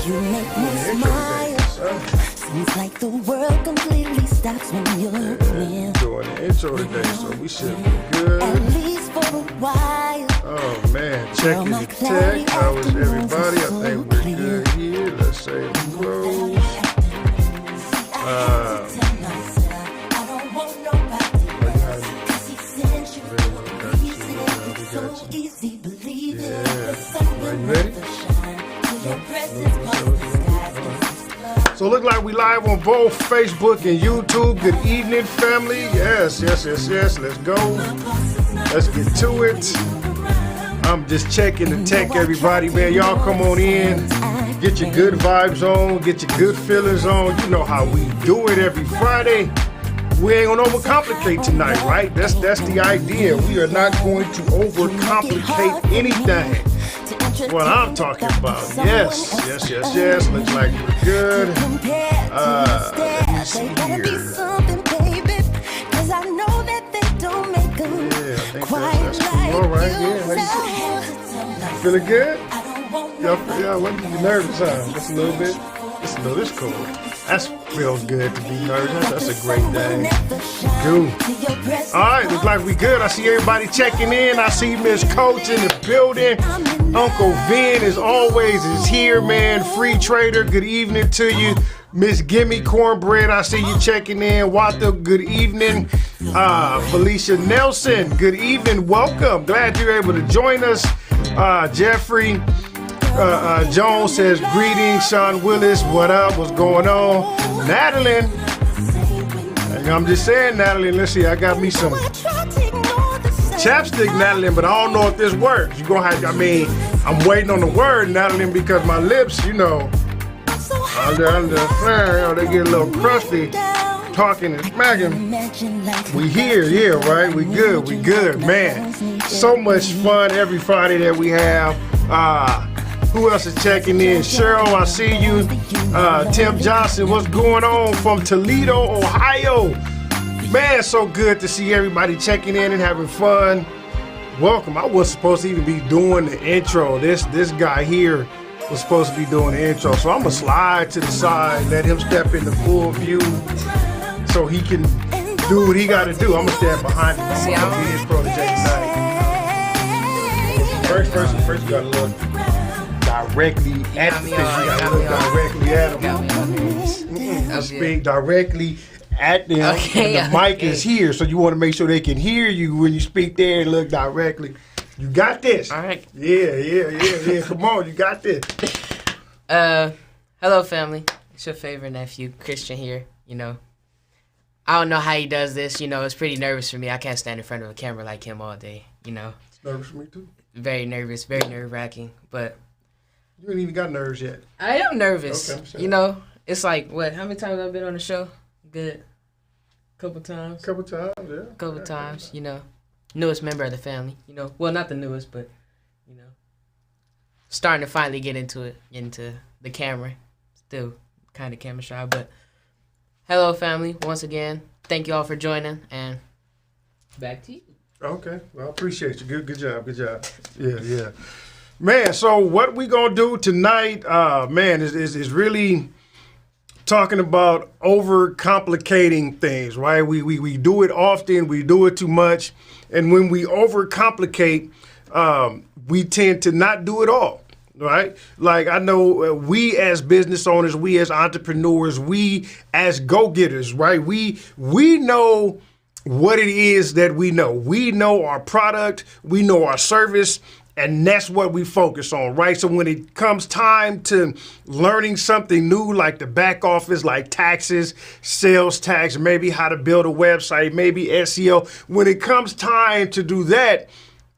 You make me smile. Seems like the world completely stops when you're near. Doing the intro today, so we should be good. At least for a while. Oh man, checking the tech. How is everybody? I think we're good here. Let's say it close. Are you ready? So look like we live on both Facebook and YouTube. Good evening, family. Yes. Let's go. Let's get to it. I'm just checking the tech, everybody, man. Y'all come on in. Get your good vibes on. Get your good feelings on. You know how we do it every Friday. We ain't gonna overcomplicate tonight, right? That's the idea. We are not going to overcomplicate anything. What I'm talking about. Yes. Looks like we're good. Let me see here. Yeah, I think that's cool. All right, yeah. Feeling good? Y'all, what are you nervous, huh? Just a little bit? This cool. That feels good to be nervous. That's a great thing. Dude. All right, looks like we good. I see everybody checking in. I see Miss Coach in the building. Uncle Vin, as always, is here, man. Free Trader, good evening to you. Miss Gimme Cornbread, I see you checking in. Wata, good evening. Felicia Nelson, good evening. Welcome. Glad you're able to join us. Jeffrey Jones says, greetings. Sean Willis, what up? What's going on? Natalie, I'm just saying, Natalie, let's see, I got me some chapstick, Natalie, but I don't know if this works. You're gonna have, I'm waiting on the word, Natalie, because my lips, they get a little crusty talking and smacking. We here, yeah, right? We good, man. So much fun every Friday that we have. Who else is checking in? Cheryl, I see you. Tim Johnson, what's going on from Toledo, Ohio? Man, so good to see everybody checking in and having fun. Welcome. I was supposed to even be doing the intro. This guy here was supposed to be doing the intro. So I'm going to slide to the side, let him step in the full view so he can do what he got to do. I'm going to stand behind him. I'm going to be his protege tonight. First you got to look directly at the fish. You got to look directly at him. Speak directly at them. Okay, and the mic is here, so you want to make sure they can hear you when you speak there and look directly. You got this. All right. Yeah. Come on, you got this. Hello, family. It's your favorite nephew, Christian here. I don't know how he does this. It's pretty nervous for me. I can't stand in front of a camera like him all day. It's nervous for me too. Very nervous, very nerve-wracking, but you ain't even got nerves yet. I am nervous. Okay, it's like, what, how many times I've been on the show? Good. Couple times, newest member of the family, well, not the newest, but, starting to finally get into the camera, still kind of camera shy, but hello, family, once again, thank you all for joining, and back to you. Okay, well, I appreciate you. Good job. Yeah. Man, so what we gonna do tonight, is really talking about overcomplicating things, right? We do it often, we do it too much, and when we overcomplicate, we tend to not do it all, right? Like I know we as business owners, we as entrepreneurs, we as go-getters, right? We know what it is that we know. We know our product, we know our service, and that's what we focus on, right? So when it comes time to learning something new, like the back office, like taxes, sales tax, maybe how to build a website, maybe SEO, when it comes time to do that,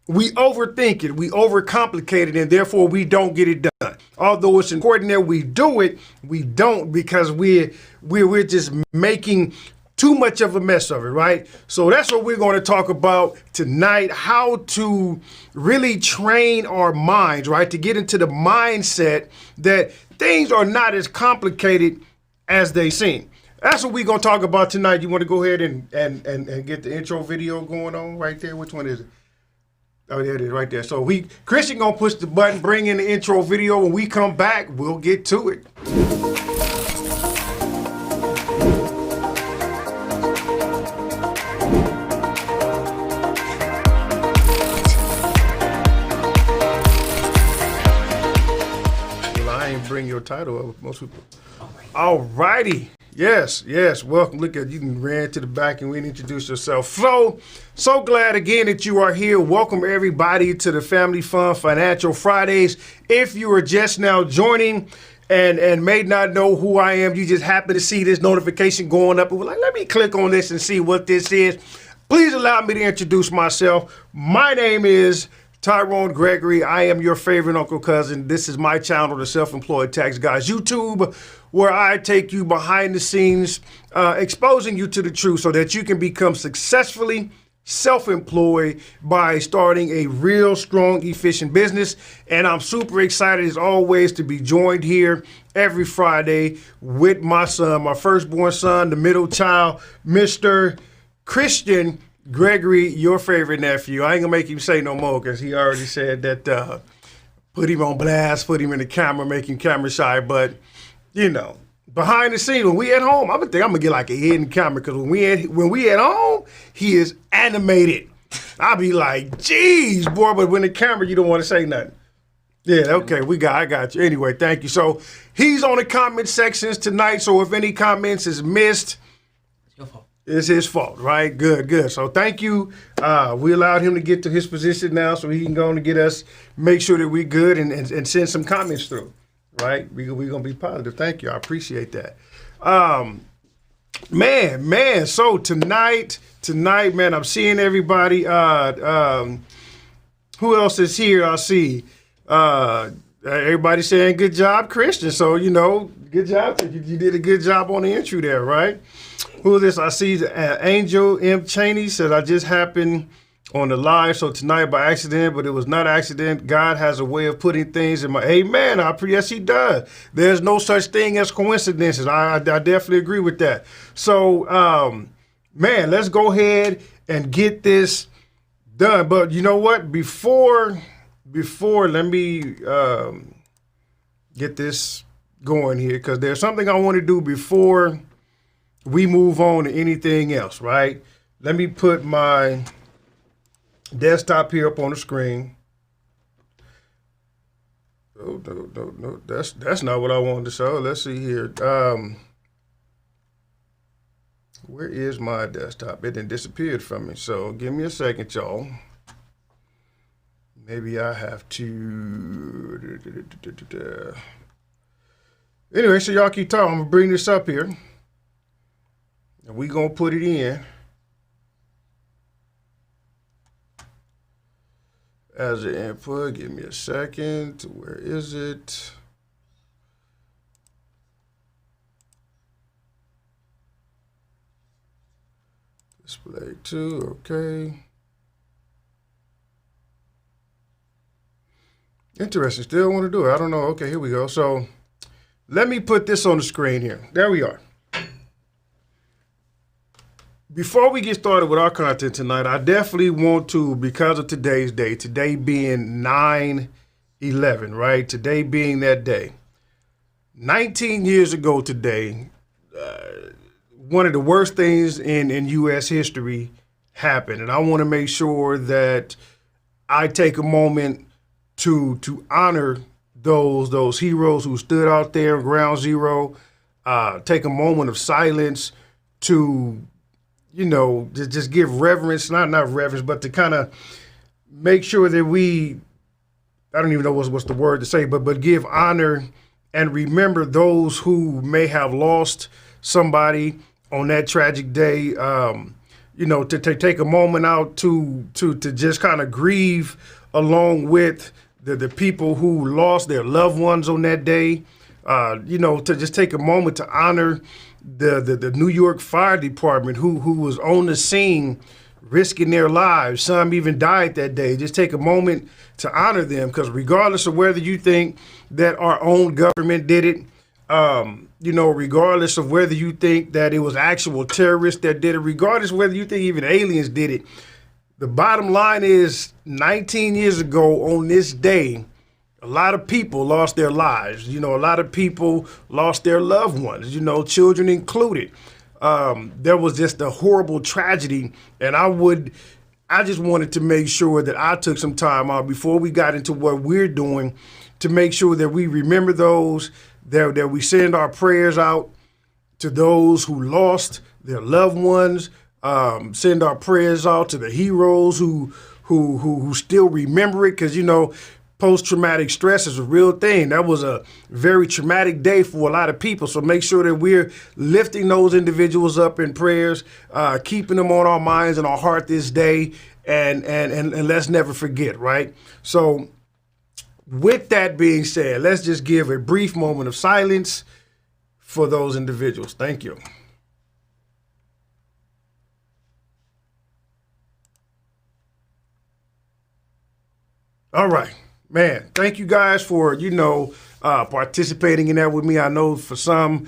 we overthink it, we overcomplicate it, and therefore we don't get it done. Although it's important that we do it, we don't, because we're just making too much of a mess of it, right? So that's what we're going to talk about tonight, how to really train our minds, right? To get into the mindset that things are not as complicated as they seem. That's what we're going to talk about tonight. You want to go ahead and get the intro video going on right there? Which one is it? Oh, there it is right there. So Christian gonna push the button, bring in the intro video. When we come back, we'll get to it. Well, I ain't bring your title up. Most people. All righty. Yes. Welcome. Look at you ran to the back and we introduce yourself. So glad again that you are here. Welcome everybody to the Family Fun Financial Fridays. If you are just now joining and may not know who I am, you just happen to see this notification going up and we're like, let me click on this and see what this is. Please allow me to introduce myself. My name is Tyrone Gregory. I am your favorite uncle cousin. This is my channel, the Self-Employed Tax Guys YouTube, where I take you behind the scenes, exposing you to the truth so that you can become successfully self-employed by starting a real strong, efficient business. And I'm super excited as always to be joined here every Friday with my son, my firstborn son, the middle child, Mr. Christian Gregory, your favorite nephew. I ain't gonna make him say no more because he already said that put him on blast, put him in the camera, make him camera shy. But you know, behind the scenes, when we at home, I'm gonna get like a hidden camera because when we at home, he is animated. I'll be like, geez, boy, but when the camera, you don't want to say nothing. Yeah, okay, I got you. Anyway, thank you. So he's on the comment sections tonight. So if any comments is missed, It's your fault. it's his fault, right? Good. So thank you. We allowed him to get to his position now so he can go and get us, make sure that we good and send some comments through, right? We're going to be positive. Thank you. I appreciate that. Man. So tonight, man, I'm seeing everybody. Who else is here? I see everybody saying good job, Christian. So, good job. You did a good job on the entry there, right? Who is this? I see Angel M. Cheney said, I just happened on the live, so tonight by accident, but it was not an accident. God has a way of putting things in my... Amen. Yes, he does. There's no such thing as coincidences. I definitely agree with that. So, man, let's go ahead and get this done. But you know what? Before let me get this going here, because there's something I want to do before we move on to anything else, right? Let me put my desktop here up on the screen. Oh, no. That's not what I wanted to show. Let's see here. Where is my desktop? It done disappeared from me. So give me a second, y'all. Maybe I have to... Anyway, so y'all keep talking. I'm going to bring this up here. And we're going to put it in as an input. Give me a second. Where is it? Display 2, okay. Interesting. Still want to do it. I don't know. Okay, here we go. So let me put this on the screen here. There we are. Before we get started with our content tonight, I definitely want to, because of today's day, today being 9/11, right? Today being that day. 19 years ago today, one of the worst things in U.S. history happened. And I want to make sure that I take a moment to honor those heroes who stood out there in ground zero, take a moment of silence to just give reverence, not reverence, but to kind of make sure that I don't even know what's the word to say, but give honor and remember those who may have lost somebody on that tragic day. To take a moment out to just kind of grieve along with the people who lost their loved ones on that day. To just take a moment to honor the New York Fire Department who was on the scene risking their lives. Some even died that day. Just take a moment to honor them, because regardless of whether you think that our own government did it, regardless of whether you think that it was actual terrorists that did it, regardless of whether you think even aliens did it, the bottom line is 19 years ago on this day, a lot of people lost their lives. A lot of people lost their loved ones, children included. There was just a horrible tragedy. And I just wanted to make sure that I took some time out before we got into what we're doing to make sure that we remember those, that we send our prayers out to those who lost their loved ones, send our prayers out to the heroes who still remember it, because, post-traumatic stress is a real thing. That was a very traumatic day for a lot of people. So make sure that we're lifting those individuals up in prayers, keeping them on our minds and our heart this day, and let's never forget, right? So with that being said, let's just give a brief moment of silence for those individuals. Thank you. All right. Man, thank you guys for, participating in that with me. I know for some,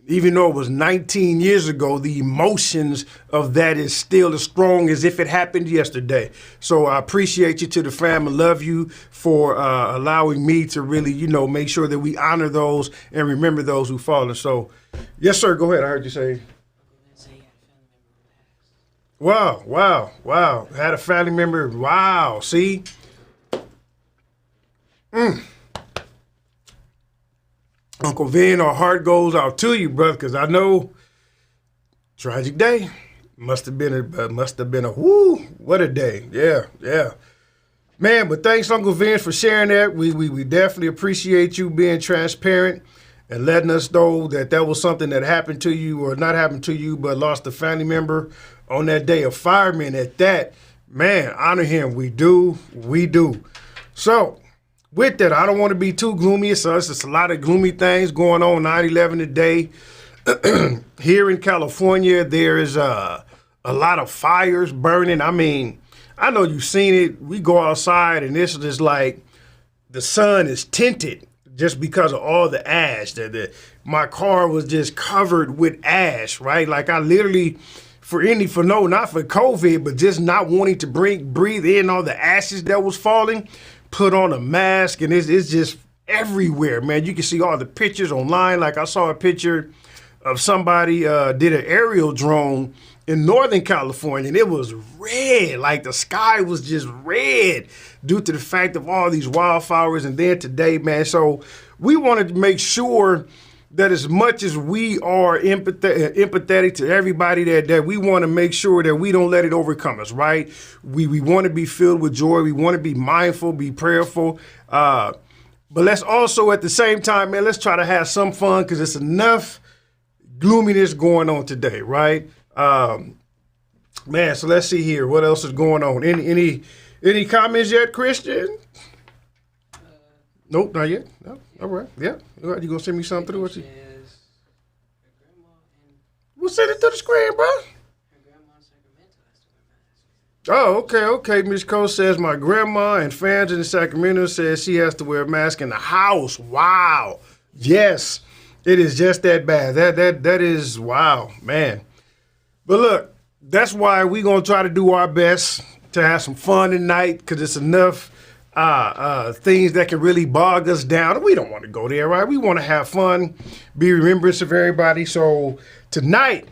even though it was 19 years ago, the emotions of that is still as strong as if it happened yesterday. So I appreciate you to the fam and love you for allowing me to really, make sure that we honor those and remember those who've fallen. So, yes, sir, go ahead. I heard you say. Wow. Had a family member. Wow, see? Uncle Vin, our heart goes out to you, brother, because I know tragic day. Must have been a whoo, what a day. Yeah. Man, but thanks, Uncle Vin, for sharing that. We definitely appreciate you being transparent and letting us know that was something that happened to you, or not happened to you, but lost a family member on that day. A fireman at that. Man, honor him. We do. So, with that, I don't want to be too gloomy. So it's just a lot of gloomy things going on 9/11 today. Here in California, there is a lot of fires burning. I mean, I know you've seen it. We go outside and it's just like the sun is tinted just because of all the ash. My car was just covered with ash, right? Like I literally, not for COVID, but just not wanting to breathe in all the ashes that was falling, put on a mask, and it's just everywhere, man. You can see all the pictures online. Like I saw a picture of somebody did an aerial drone in Northern California, and it was red. Like the sky was just red due to the fact of all these wildflowers. And then today, man, so we wanted to make sure that as much as we are empathetic to everybody, that we want to make sure that we don't let it overcome us, right? We want to be filled with joy. We want to be mindful, be prayerful. But let's also, at the same time, man, let's try to have some fun, because it's enough gloominess going on today, right? Man, so let's see here. What else is going on? Any comments yet, Christian? Nope, not yet. No. All right. Yeah. All right. You gonna send me something through? We'll send it to the screen, bro. Oh, okay. Miss Cole says my grandma and fans in Sacramento says she has to wear a mask in the house. Wow. Yes, it is just that bad. That is wow, man. But look, that's why we're gonna try to do our best to have some fun tonight, because it's enough things that can really bog us down. We don't want to go there, right? We want to have fun, be remembrance of everybody. So tonight,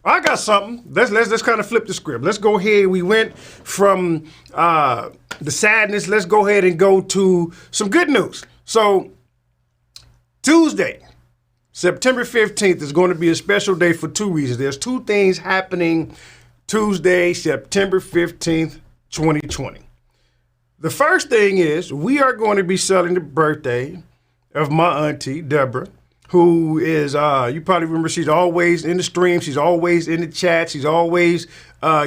I got something. Let's kind of flip the script. Let's go ahead. We went from the sadness. Let's go ahead and go to some good news. So Tuesday, September 15th is going to be a special day for two reasons. There's two things happening Tuesday, September 15th, 2020. The first thing is we are going to be celebrating the birthday of my auntie, Deborah, who is, you probably remember, she's always in the stream. She's always in the chat. She's always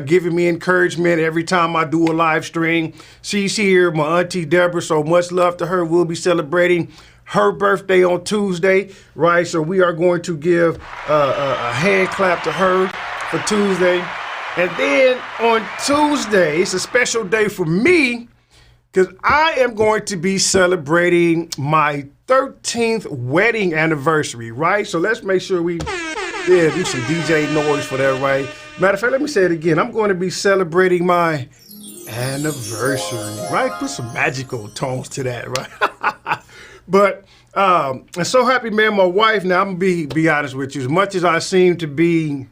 giving me encouragement every time I do a live stream. She's here, my auntie Deborah, so much love to her. We'll be celebrating her birthday on Tuesday, right? So we are going to give a hand clap to her for Tuesday. And then on Tuesday, it's a special day for me, because I am going to be celebrating my 13th wedding anniversary, right? So let's make sure we do some DJ noise for that, right? Matter of fact, let me say it again. I'm going to be celebrating my anniversary, right? Put some magical tones to that, right? But I'm so happy, man. My wife, now I'm gonna be honest with you, as much as I seem to be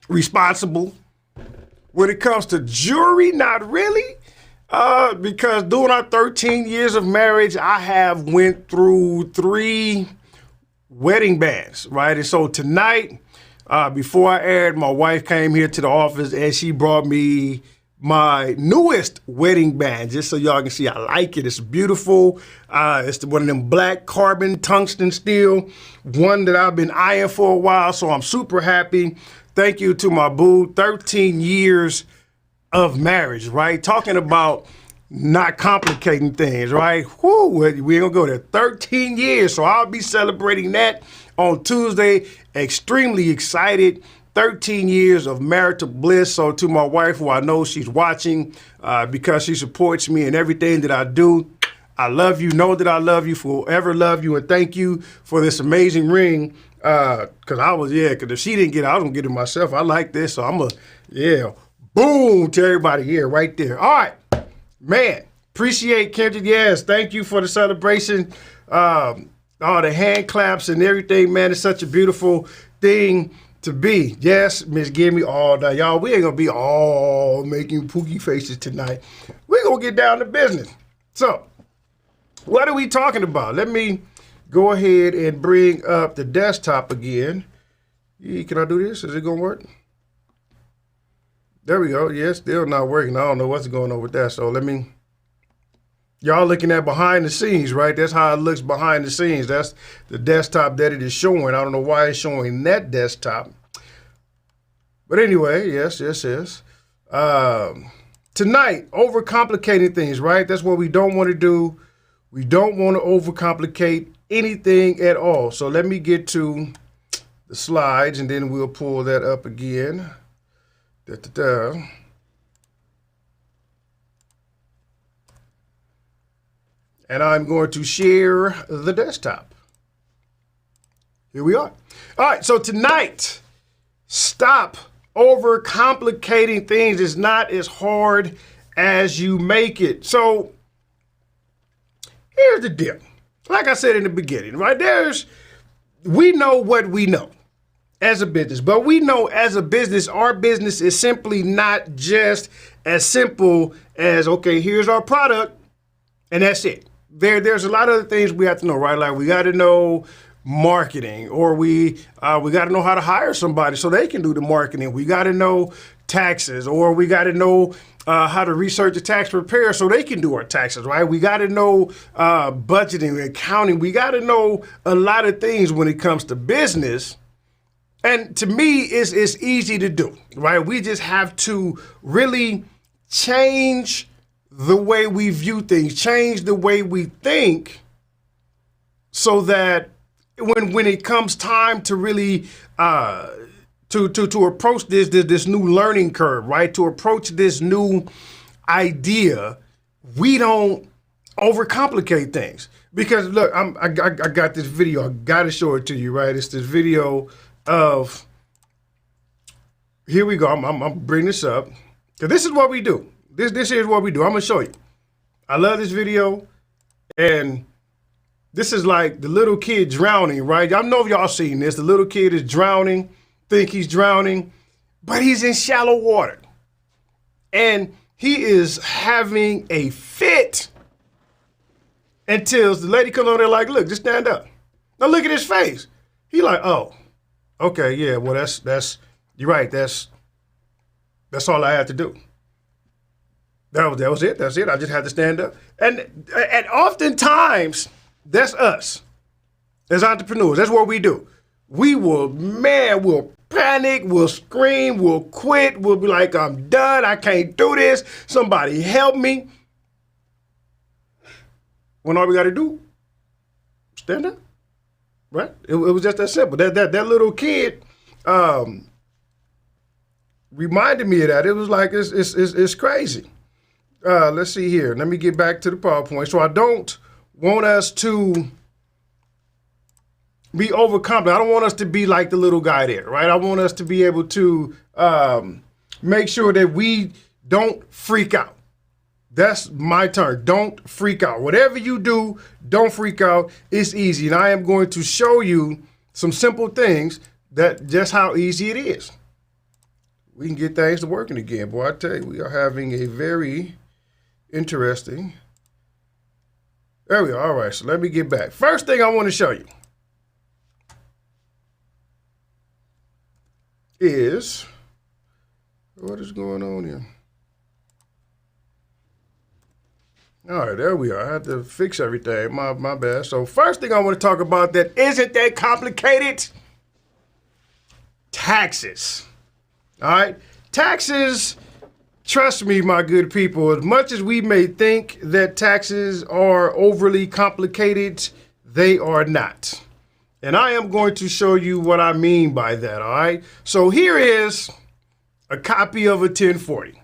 responsible when it comes to jewelry, not really. Because during our 13 years of marriage, I have went through 3 wedding bands, right? And so tonight, before I aired, my wife came here to the office and she brought me my newest wedding band, just so y'all can see I like it. It's beautiful. It's one of them black carbon tungsten steel, one that I've been eyeing for a while, so I'm super happy. Thank you to my boo. 13 years of marriage, right? Talking about not complicating things, right? Whoo, we ain't gonna go there. 13 years, so I'll be celebrating that on Tuesday. Extremely excited. 13 years of marital bliss. So to my wife, who I know she's watching, because she supports me in everything that I do, I love you. Know that I love you, forever love you, and thank you for this amazing ring. Cause cause if she didn't get it, I was gonna get it myself. I like this, so boom to everybody here, right there. All right, man, appreciate Kendrick. Yes, thank you for the celebration. All the hand claps and everything, man. It's such a beautiful thing to be. Yes, Miss Gimme all day. Y'all, we ain't gonna be all making pookie faces tonight. We're gonna get down to business. So, what are we talking about? Let me go ahead and bring up the desktop again. Can I do this? Is it gonna work? There we go. Yeah, still not working. I don't know what's going on with that. So y'all looking at behind the scenes, right? That's how it looks behind the scenes. That's the desktop that it is showing. I don't know why it's showing that desktop. But anyway, yes. Tonight, overcomplicating things, right? That's what we don't want to do. We don't want to overcomplicate anything at all. So let me get to the slides and then we'll pull that up again. And I'm going to share the desktop. Here we are. All right, so tonight, stop overcomplicating things. It's not as hard as you make it. So here's the deal. Like I said in the beginning, right? We know what we know as a business, but we know as a business, our business is simply not just as simple as, okay, here's our product and that's it. There's a lot of other things we have to know, right? Like we got to know marketing, or we got to know how to hire somebody so they can do the marketing. We got to know taxes, or we got to know how to research a tax preparer so they can do our taxes, right? We got to know budgeting, accounting. We got to know a lot of things when it comes to business. And to me, it's easy to do, right? We just have to really change the way we view things, change the way we think, so that when it comes time to really to approach this new learning curve, right? To approach this new idea, we don't overcomplicate things. Because look, I got this video. I got to show it to you, right? It's this video of, here we go. I'm bringing this up. So this is what we do. This is what we do. I'm gonna show you. I love this video, and this is like the little kid drowning, right? I know if y'all seen this. The little kid is drowning, think he's drowning, but he's in shallow water, and he is having a fit until the lady comes over there like, look, just stand up. Now look at his face. He like, oh, okay, yeah, well that's you're right. That's all I had to do. That was it. That's it. I just had to stand up. And oftentimes, that's us as entrepreneurs. That's what we do. We'll panic, we'll scream, we'll quit, we'll be like, I'm done, I can't do this, somebody help me. When all we got to do, stand up, right? It was just that simple. That little kid reminded me of that. It was like, it's crazy. Let's see here. Let me get back to the PowerPoint. So I don't want us to be overconfident. I don't want us to be like the little guy there, right? I want us to be able to make sure that we don't freak out. That's my turn. Don't freak out. Whatever you do, don't freak out. It's easy. And I am going to show you some simple things that just how easy it is. We can get things to working again. Boy, I tell you, we are having a very interesting. There we are. All right, so let me get back. First thing I want to show you is, what is going on here? All right, there we are. I had to fix everything. My bad. So first thing I want to talk about that isn't that complicated, taxes. All right, taxes, trust me, my good people, as much as we may think that taxes are overly complicated, they are not. And I am going to show you what I mean by that, all right? So here is a copy of a 1040.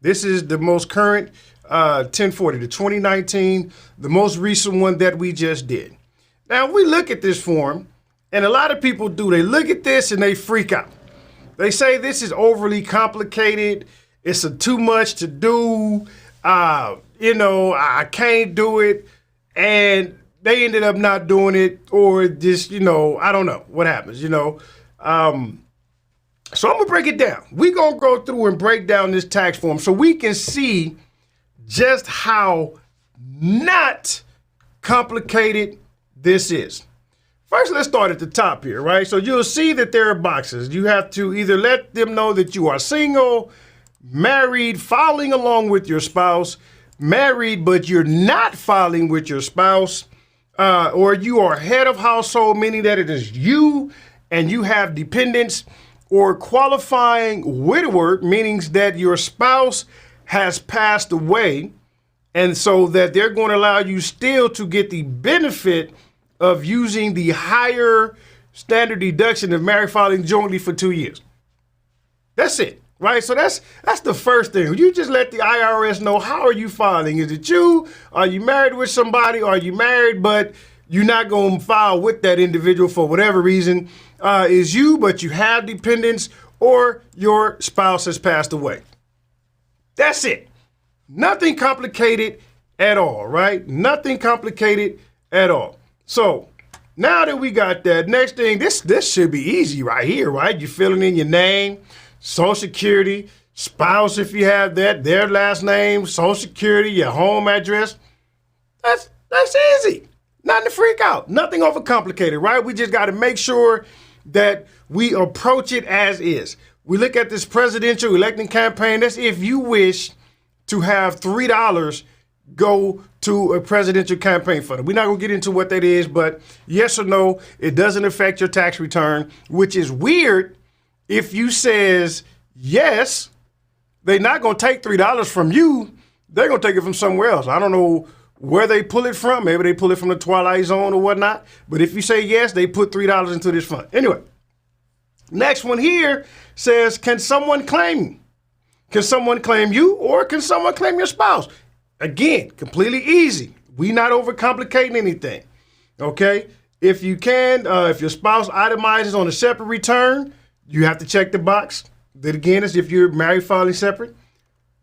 This is the most current 1040, the 2019, the most recent one that we just did. Now, we look at this form, and a lot of people do. They look at this and they freak out. They say this is overly complicated. It's too much to do. I can't do it. And they ended up not doing it, or just, I don't know what happens, So I'm going to break it down. We're going to go through and break down this tax form so we can see just how not complicated this is. First, let's start at the top here, right? So you'll see that there are boxes. You have to either let them know that you are single, married, filing along with your spouse, married, but you're not filing with your spouse, or you are head of household, meaning that it is you and you have dependents, or qualifying widower, meaning that your spouse has passed away, and so that they're going to allow you still to get the benefit of using the higher standard deduction of married filing jointly for 2 years. That's it, right? So that's the first thing. You just let the IRS know, how are you filing? Is it you? Are you married with somebody? Are you married, but you're not going to file with that individual for whatever reason? Is you, but you have dependents, or your spouse has passed away. That's it. Nothing complicated at all, right? Nothing complicated at all. So now that we got that, next thing, this should be easy right here, right? You're filling in your name, Social Security, spouse if you have that, their last name, Social Security, your home address. That's easy. Nothing to freak out. Nothing overcomplicated, right? We just got to make sure that we approach it as is. We look at this presidential electing campaign. That's if you wish to have $3 go to a presidential campaign fund. We're not going to get into what that is, but yes or no, it doesn't affect your tax return, which is weird. If you says yes, they're not going to take $3 from you. They're going to take it from somewhere else. I don't know where they pull it from. Maybe they pull it from the Twilight Zone or whatnot. But if you say yes, they put $3 into this fund. Anyway, next one here says, can someone claim you? Can someone claim you, or can someone claim your spouse? Again, completely easy. We not overcomplicating anything. Okay? If you can, if your spouse itemizes on a separate return, you have to check the box. That again is if you're married filing separate.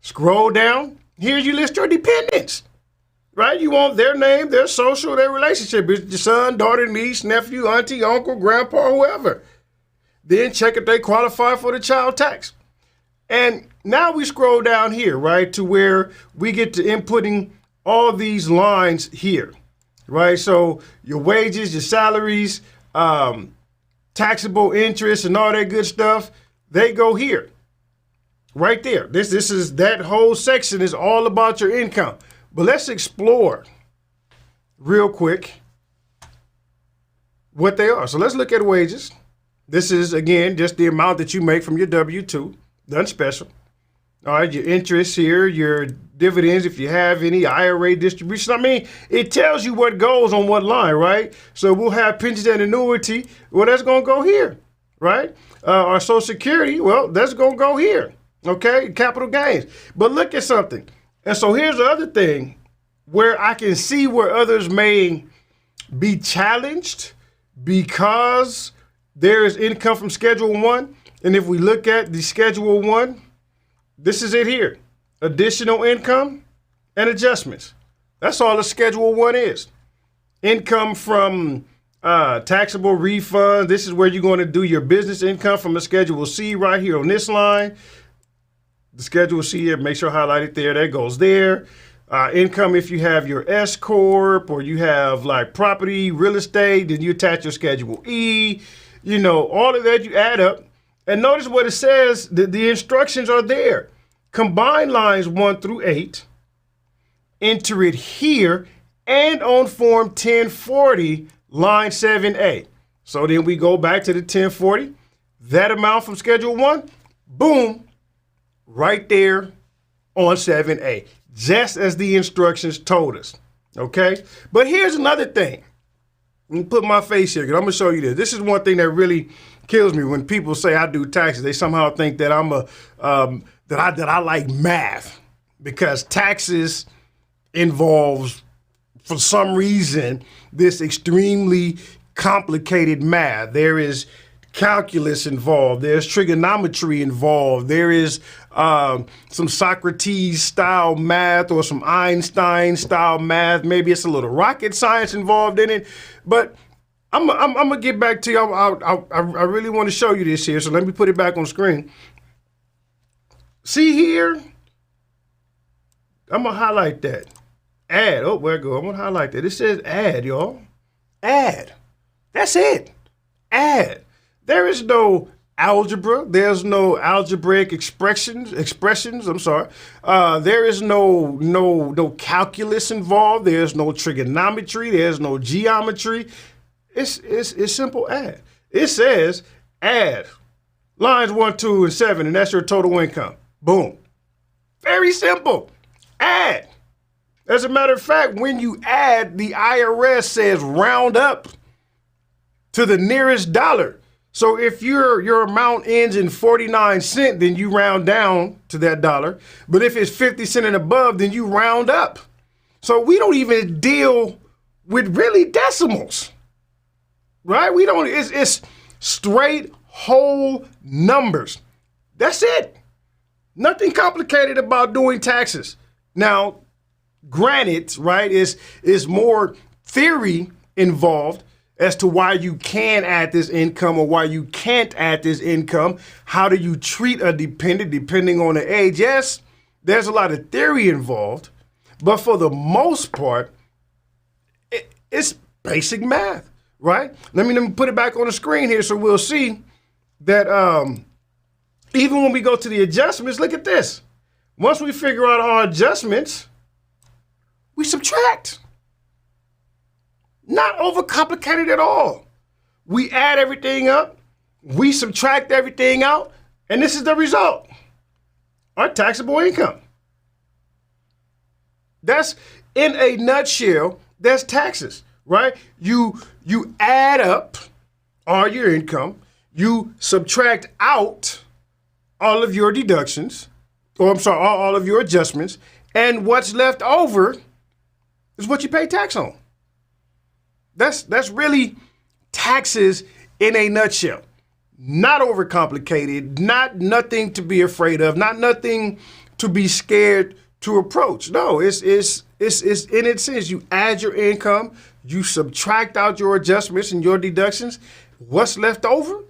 Scroll down. Here you list your dependents. Right? You want their name, their social, their relationship. It's your son, daughter, niece, nephew, auntie, uncle, grandpa, whoever. Then check if they qualify for the child tax. And now we scroll down here, right, to where we get to inputting all these lines here, right? So your wages, your salaries, taxable interest, and all that good stuff, they go here, right there. This is, that whole section is all about your income. But let's explore real quick what they are. So let's look at wages. This is, again, just the amount that you make from your W-2, nothing special. All right, your interest here, your dividends, if you have any, IRA distribution. I mean, it tells you what goes on what line, right? So we'll have pensions and annuity. Well, that's going to go here, right? Our Social Security, well, that's going to go here, okay? Capital gains. But look at something. And so here's the other thing where I can see where others may be challenged because there is income from Schedule 1. And if we look at the Schedule 1, this is it here. additional income, and adjustments. That's all a Schedule 1 is. Income from taxable refund. This is where you're going to do your business income from a Schedule C right here on this line. The Schedule C here, make sure I highlight it there. That goes there. Income if you have your S Corp or you have like property, real estate, then you attach your Schedule E. You know, all of that you add up. And notice what it says. The instructions are there. Combine lines 1 through 8. Enter it here and on Form 1040, line 7A. So then we go back to the 1040. That amount from Schedule 1, boom, right there on 7A, just as the instructions told us. Okay? But here's another thing. Let me put my face here because I'm going to show you this. This is one thing that really kills me when people say I do taxes. They somehow think that that I like math because taxes involves, for some reason, this extremely complicated math. There is calculus involved. There's trigonometry involved. There is some Socrates-style math or some Einstein-style math. Maybe it's a little rocket science involved in it. But I'm going to get back to you. I really want to show you this here, so let me put it back on screen. See here? I'm going to highlight that. Add. Oh, where it go? I'm going to highlight that. It says add, y'all. Add. That's it. Add. There is no algebra. There's no algebraic expressions. I'm sorry. There is no calculus involved. There's no trigonometry. There's no geometry. It's simple add. It says add lines 1, 2, and 7, and that's your total income. Boom. Very simple. Add. As a matter of fact, when you add, the IRS says round up to the nearest dollar. So if your amount ends in 49 cents, then you round down to that dollar. But if it's 50 cents and above, then you round up. So we don't even deal with really decimals, right? We don't, it's straight whole numbers. That's it. Nothing complicated about doing taxes. Now, granted, right, is more theory involved as to why you can add this income or why you can't add this income. How do you treat a dependent depending on the age? Yes, there's a lot of theory involved, but for the most part, it's basic math, right? Let me put it back on the screen here so we'll see that even when we go to the adjustments, look at this. Once we figure out our adjustments, we subtract. Not overcomplicated at all. We add everything up, we subtract everything out, and this is the result. Our taxable income. That's, in a nutshell, that's taxes, right? You add up all your income, you subtract out all of your deductions, all of your adjustments, and what's left over is what you pay tax on. That's really taxes in a nutshell. Not overcomplicated, not nothing to be afraid of, not nothing to be scared to approach. No, it's in its sense. You add your income, you subtract out your adjustments and your deductions. What's left over?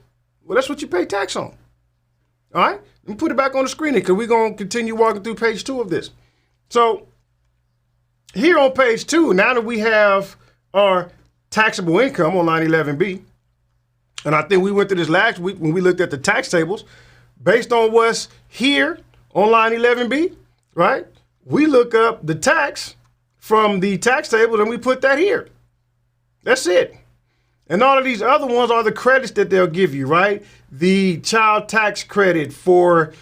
Well, that's what you pay tax on. All right? Let me put it back on the screen because we're going to continue walking through page 2 of this. So here on page 2, now that we have our taxable income on line 11B, and I think we went through this last week when we looked at the tax tables, based on what's here on line 11B, right? We look up the tax from the tax table and we put that here. That's it. And all of these other ones are the credits that they'll give you, right? The child tax credit for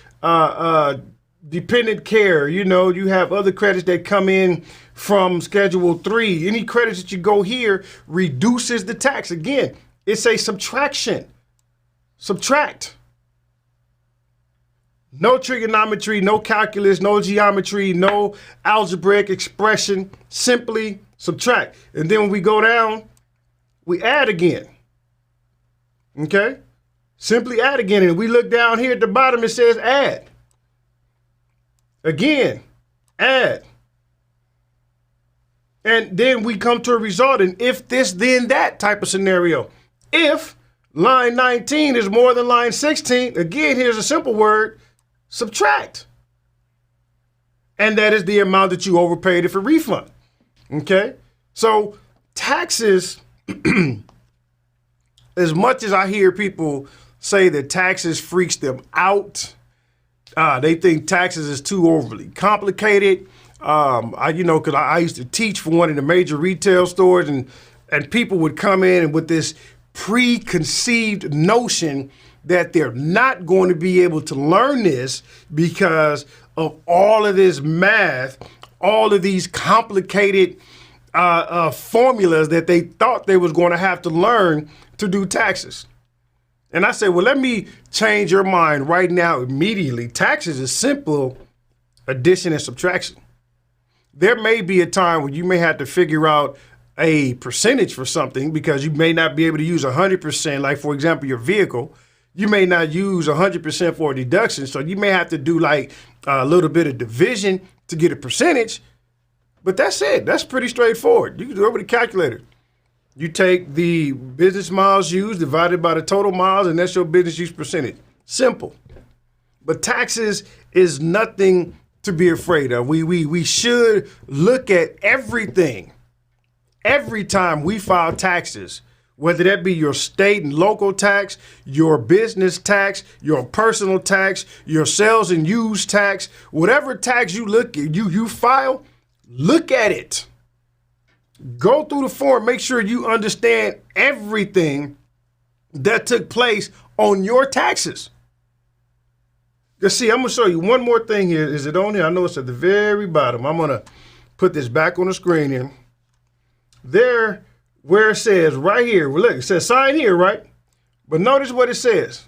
dependent care. You know, you have other credits that come in from Schedule 3. Any credits that you go here reduces the tax. Again, it's a subtraction. Subtract. No trigonometry, no calculus, no geometry, no algebraic expression. Simply subtract. And then when we go down, we add again. Okay? Simply add again. And we look down here at the bottom, it says add. Again, add. And then we come to a result in if this, then that type of scenario. If line 19 is more than line 16, again, here's a simple word, subtract. And that is the amount that you overpaid for refund. Okay? So taxes, as much as I hear people say that taxes freaks them out, they think taxes is too overly complicated. Because I used to teach for one of the major retail stores, and people would come in and with this preconceived notion that they're not going to be able to learn this because of all of this math, all of these complicated formulas that they thought they was going to have to learn to do taxes. And I said, well, let me change your mind right now immediately. Taxes is simple addition and subtraction. There may be a time when you may have to figure out a percentage for something because you may not be able to use 100%. Like, for example, your vehicle, you may not use 100% for a deduction. So you may have to do like a little bit of division to get a percentage. But that's it. That's pretty straightforward. You can do it with a calculator. You take the business miles used divided by the total miles, and that's your business use percentage. Simple. But taxes is nothing to be afraid of. We should look at everything. Every time we file taxes, whether that be your state and local tax, your business tax, your personal tax, your sales and use tax, whatever tax you look at, you file, look at it. Go through the form, make sure you understand everything that took place on your taxes. Let's see, I'm going to show you one more thing here. Is it on here? I know it's at the very bottom. I'm going to put this back on the screen here. There, where it says right here, look, it says sign here, right? But notice what it says.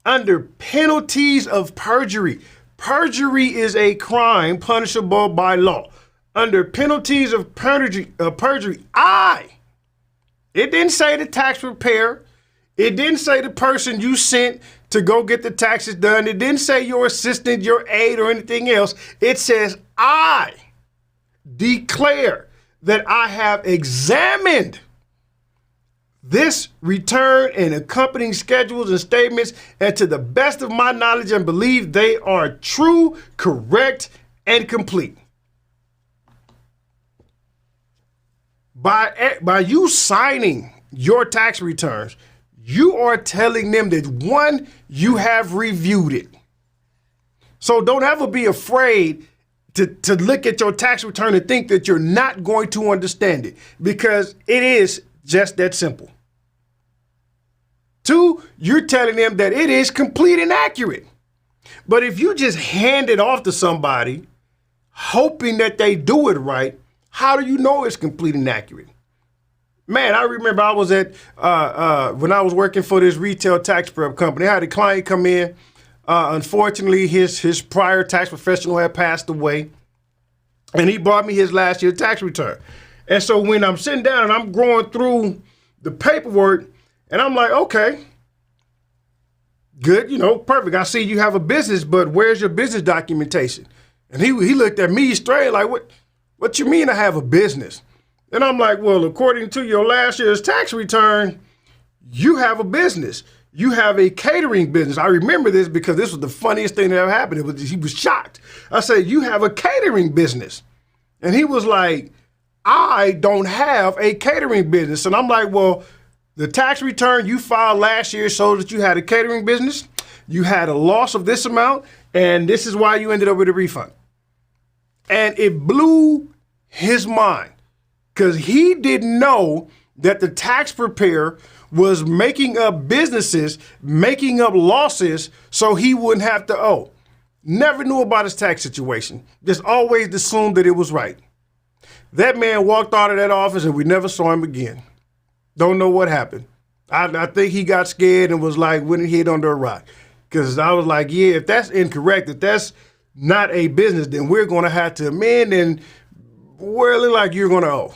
Under penalties of perjury. Perjury is a crime punishable by law. Under penalties of perjury, it didn't say the tax preparer. It didn't say the person you sent to go get the taxes done. It didn't say your assistant, your aide, or anything else. It says, I declare that I have examined this return and accompanying schedules and statements, and to the best of my knowledge and belief, they are true, correct, and complete. By you signing your tax returns, you are telling them that, one, you have reviewed it. So don't ever be afraid to look at your tax return and think that you're not going to understand it, because it is just that simple. Two, you're telling them that it is complete and accurate. But if you just hand it off to somebody, hoping that they do it right, how do you know it's complete and accurate? Man, I remember I was at, when I was working for this retail tax prep company, I had a client come in. Unfortunately, his prior tax professional had passed away, and he brought me his last year tax return. And so when I'm sitting down and I'm going through the paperwork, and I'm like, okay, good, perfect. I see you have a business, but where's your business documentation? And he looked at me straight like, what you mean I have a business? And I'm like, well, according to your last year's tax return, you have a business. You have a catering business. I remember this because this was the funniest thing that ever happened. He was shocked. I said, you have a catering business. And he was like, I don't have a catering business. And I'm like, well, the tax return you filed last year shows that you had a catering business. You had a loss of this amount, and this is why you ended up with a refund. And it blew his mind because he didn't know that the tax preparer was making up businesses, making up losses so he wouldn't have to owe. Never knew about his tax situation. Just always assumed that it was right. That man walked out of that office and we never saw him again. Don't know what happened. I think he got scared and was like, went and hid under a rock. Because I was like, yeah, if that's incorrect, if that's not a business, then we're going to have to amend and we're like you're going to owe.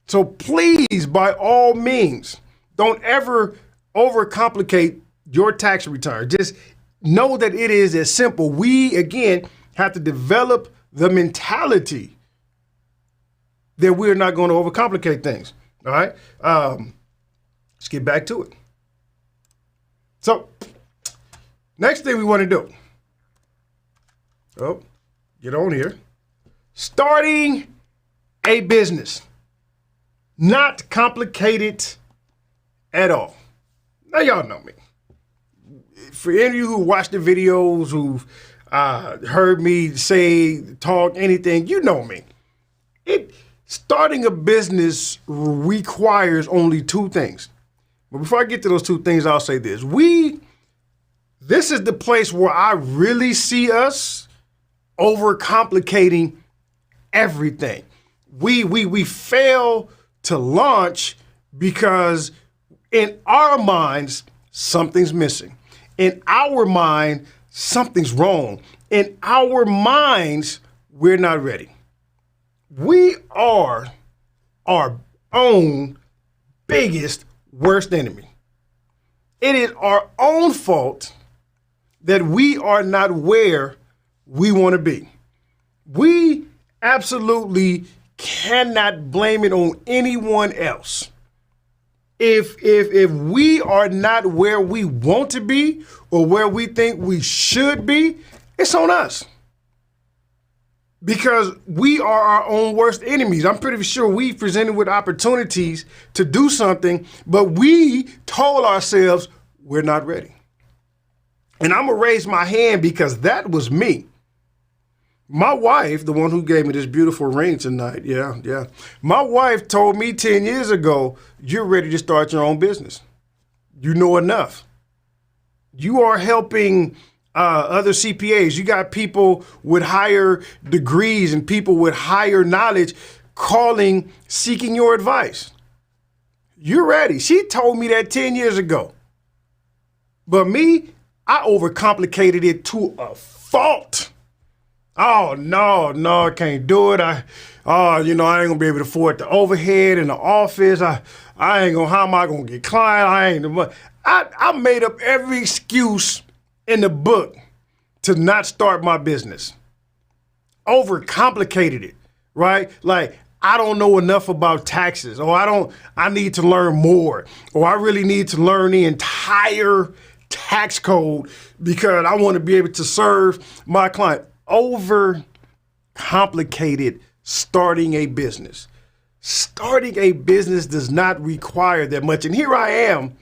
So please, by all means, don't ever overcomplicate your tax return. Just know that it is as simple. We, again, have to develop the mentality that we're not going to overcomplicate things. All right? Let's get back to it. So, next thing we want to do. Oh, get on here. Starting a business. Not complicated at all. Now, y'all know me. For any of you who watch the videos, who've heard me say, talk, anything, you know me. Starting a business requires only two things. But before I get to those two things, I'll say this. This is the place where I really see us overcomplicating everything. We fail to launch because in our minds, something's missing. In our mind, something's wrong. In our minds, we're not ready. We are our own biggest, worst enemy. It is our own fault that we are not where we want to be. We absolutely cannot blame it on anyone else. If we are not where we want to be or where we think we should be, it's on us. Because we are our own worst enemies. I'm pretty sure we presented with opportunities to do something, but we told ourselves we're not ready. And I'm going to raise my hand because that was me. My wife, the one who gave me this beautiful ring tonight, yeah. My wife told me 10 years ago, you're ready to start your own business. You know enough. You are helping other CPAs. You got people with higher degrees and people with higher knowledge calling, seeking your advice. You're ready. She told me that 10 years ago. But me, I overcomplicated it to a fault. Oh, no, I can't do it. I ain't gonna be able to afford the overhead in the office. I ain't gonna, how am I gonna get clients? I made up every excuse in the book to not start my business. Overcomplicated it, right? Like, I don't know enough about taxes, or I need to learn more, or I really need to learn the entire tax code because I want to be able to serve my client. Overcomplicated starting a business. Starting a business does not require that much. And here I am,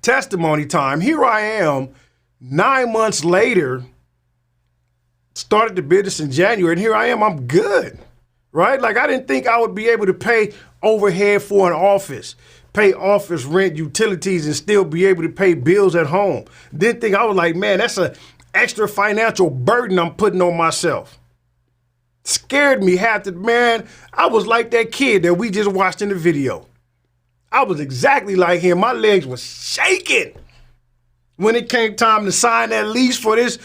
testimony time. Here I am, 9 months later, started the business in January, and here I am, I'm good, right? Like, I didn't think I would be able to pay overhead for an office, pay office rent, utilities, and still be able to pay bills at home. Didn't think, I was like, man, that's an extra financial burden I'm putting on myself. Scared me man. I was like that kid that we just watched in the video. I was exactly like him. My legs were shaking. When it came time to sign that lease for this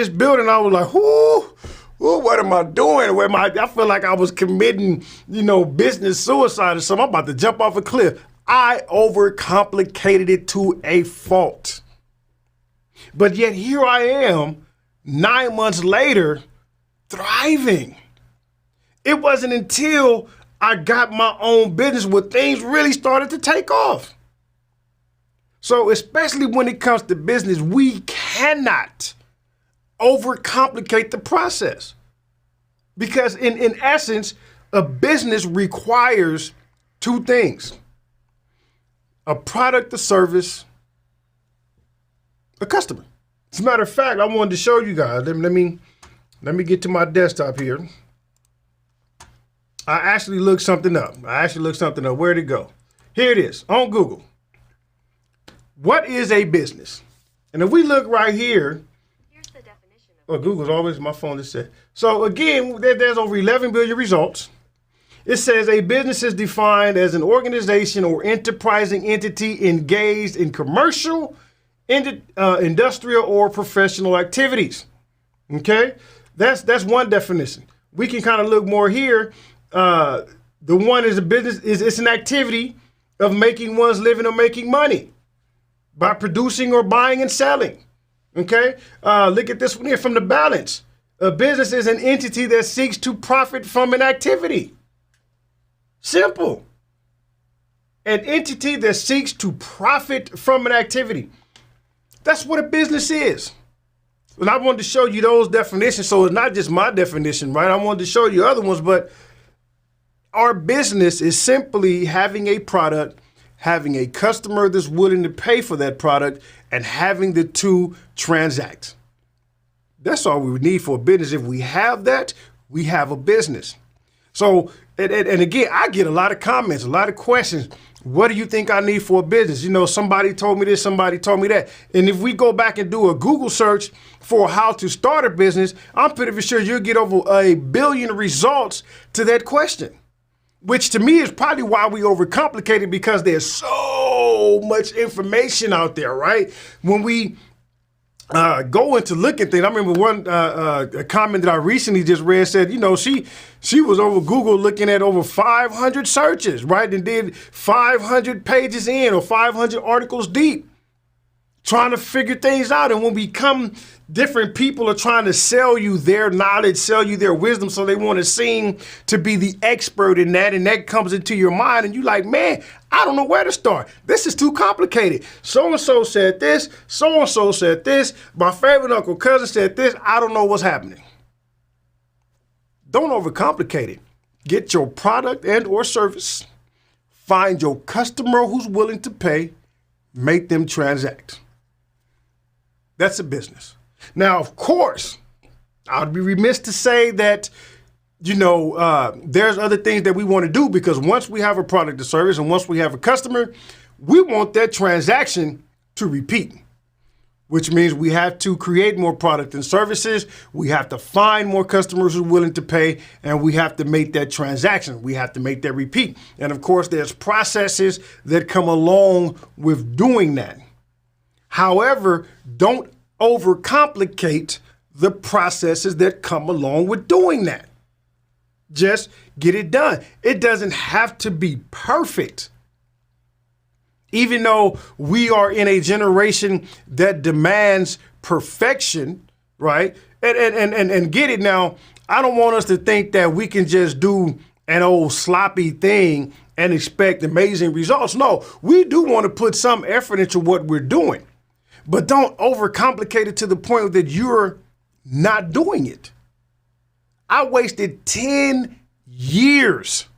building, I was like, ooh, what am I doing? I feel like I was committing, business suicide or something. I'm about to jump off a cliff. I overcomplicated it to a fault. But yet here I am, 9 months later, thriving. It wasn't until I got my own business where things really started to take off. So especially when it comes to business, we cannot overcomplicate the process. Because in essence, a business requires two things: a product or service, a customer. As a matter of fact, I wanted to show you guys. Let me get to my desktop here. I actually looked something up. Where'd it go? Here it is on Google. What is a business? And if we look right here, Here's the definition of Google's always, my phone just said. So again, there's over 11 billion results. It says a business is defined as an organization or enterprising entity engaged in commercial, industrial, or professional activities. Okay, that's one definition. We can kind of look more here. The one is a business it's an activity of making one's living or making money by producing or buying and selling. Okay, look at this one here from the balance. A business is an entity that seeks to profit from an activity. Simple. An entity that seeks to profit from an activity. That's what a business is. And I wanted to show you those definitions, so it's not just my definition, right? I wanted to show you other ones, but our business is simply having a product, having a customer that's willing to pay for that product, and having the two transact. That's all we would need for a business. If we have that, we have a business. So, and again, I get a lot of comments, a lot of questions. What do you think I need for a business? You know, somebody told me this, somebody told me that. And if we go back and do a Google search for how to start a business, I'm pretty sure you'll get over 1 billion results to that question. Which to me is probably why we overcomplicate it, because there's so much information out there, right? When we go into looking things, I remember one a comment that I recently just read said, you know, she was over Google looking at over 500 searches, right? And did 500 pages in or 500 articles deep, trying to figure things out. And when we come, different people are trying to sell you their knowledge, sell you their wisdom. So they want to seem to be the expert in that. And that comes into your mind and you like, man, I don't know where to start. This is too complicated. So-and-so said this. So-and-so said this. My favorite uncle cousin said this. I don't know what's happening. Don't overcomplicate it. Get your product and or service. Find your customer who's willing to pay. Make them transact. That's a business. Now, of course, I'd be remiss to say that, you know, there's other things that we want to do, because once we have a product or service and once we have a customer, we want that transaction to repeat, which means we have to create more product and services. We have to find more customers who are willing to pay, and we have to make that transaction. We have to make that repeat. And of course, there's processes that come along with doing that. However, don't overcomplicate the processes that come along with doing that. Just get it done. It doesn't have to be perfect. Even though we are in a generation that demands perfection, right? And get it now, I don't want us to think that we can just do an old sloppy thing and expect amazing results. No, we do want to put some effort into what we're doing. But don't overcomplicate it to the point that you're not doing it. I wasted 10 years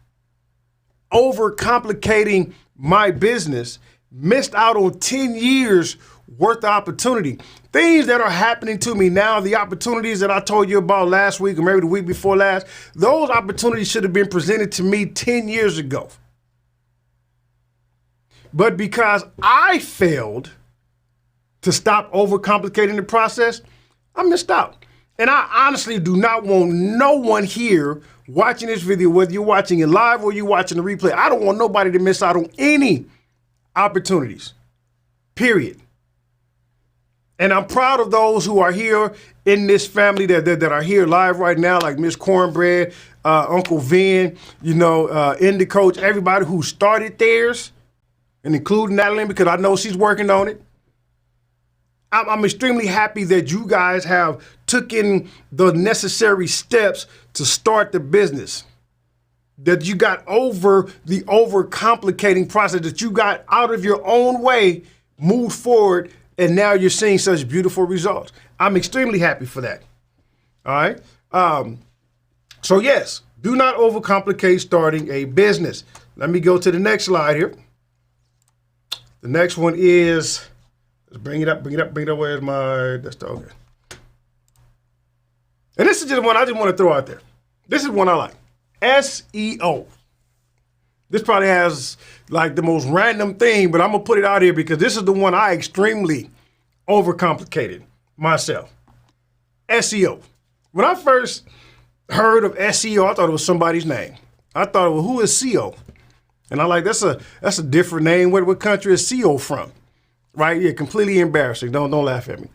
overcomplicating my business, missed out on 10 years worth of opportunity. Things that are happening to me now, the opportunities that I told you about last week or maybe the week before last, those opportunities should have been presented to me 10 years ago. But because I failed to stop overcomplicating the process, I missed out. And I honestly do not want no one here watching this video, whether you're watching it live or you're watching the replay. I don't want nobody to miss out on any opportunities, period. And I'm proud of those who are here in this family that are here live right now, like Miss Cornbread, Uncle Vin, you know, Indy Coach, everybody who started theirs, and including Natalie, because I know she's working on it. I'm extremely happy that you guys have taken the necessary steps to start the business, that you got over the overcomplicating process, that you got out of your own way, moved forward, and now you're seeing such beautiful results. I'm extremely happy for that. All right. So yes, do not overcomplicate starting a business. Let me go to the next slide here. The next one is, let's bring it up. Where's my, that's the, okay. And this is just one I just want to throw out there. This is one I like. SEO. This probably has like the most random thing, but I'm going to put it out here because this is the one I extremely overcomplicated myself. SEO. When I first heard of SEO, I thought it was somebody's name. I thought, well, who is CEO? And I'm like, that's a different name. What country is CEO from? Right? Yeah, completely embarrassing. Don't laugh at me.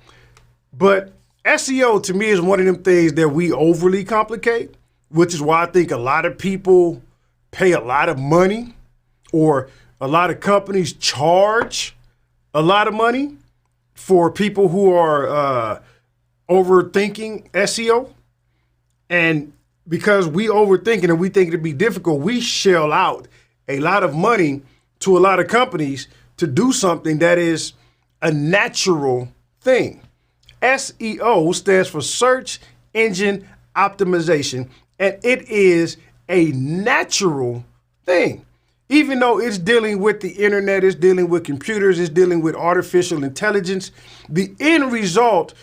But SEO to me is one of them things that we overly complicate, which is why I think a lot of people pay a lot of money, or a lot of companies charge a lot of money for people who are overthinking SEO. And because we overthink it and we think it'd be difficult, we shell out a lot of money to a lot of companies to do something that is a natural thing. SEO stands for search engine optimization, and it is a natural thing. Even though it's dealing with the internet, it's dealing with computers, it's dealing with artificial intelligence, the end result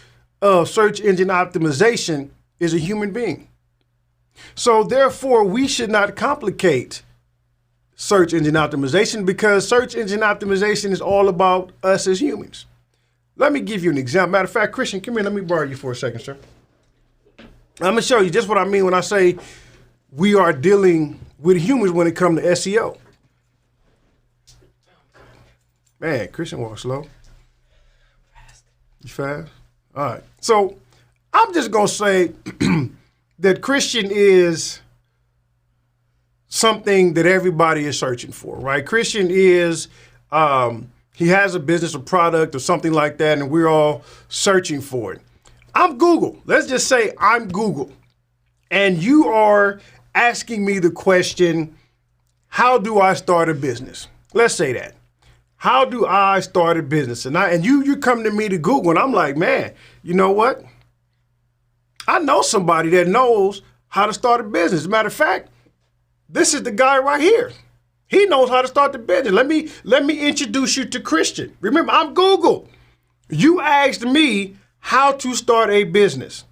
of search engine optimization is a human being. So therefore, we should not complicate search engine optimization, because search engine optimization is all about us as humans. Let me give you an example. Matter of fact, Christian, come here. Let me borrow you for a second, sir. I'm going to show you just what I mean when I say we are dealing with humans when it comes to SEO. Man, Christian walks slow. You fast? All right. So I'm just going to say that Christian is something that everybody is searching for, right? Christian is, he has a business or product or something like that, and we're all searching for it. I'm Google. Let's just say I'm Google. And you are asking me the question, how do I start a business? Let's say that. How do I start a business? And you come to me to Google, and I'm like, man, you know what? I know somebody that knows how to start a business. As a matter of fact, this is the guy right here. He knows how to start the business. Let me introduce you to Christian. Remember, I'm Google. You asked me how to start a business.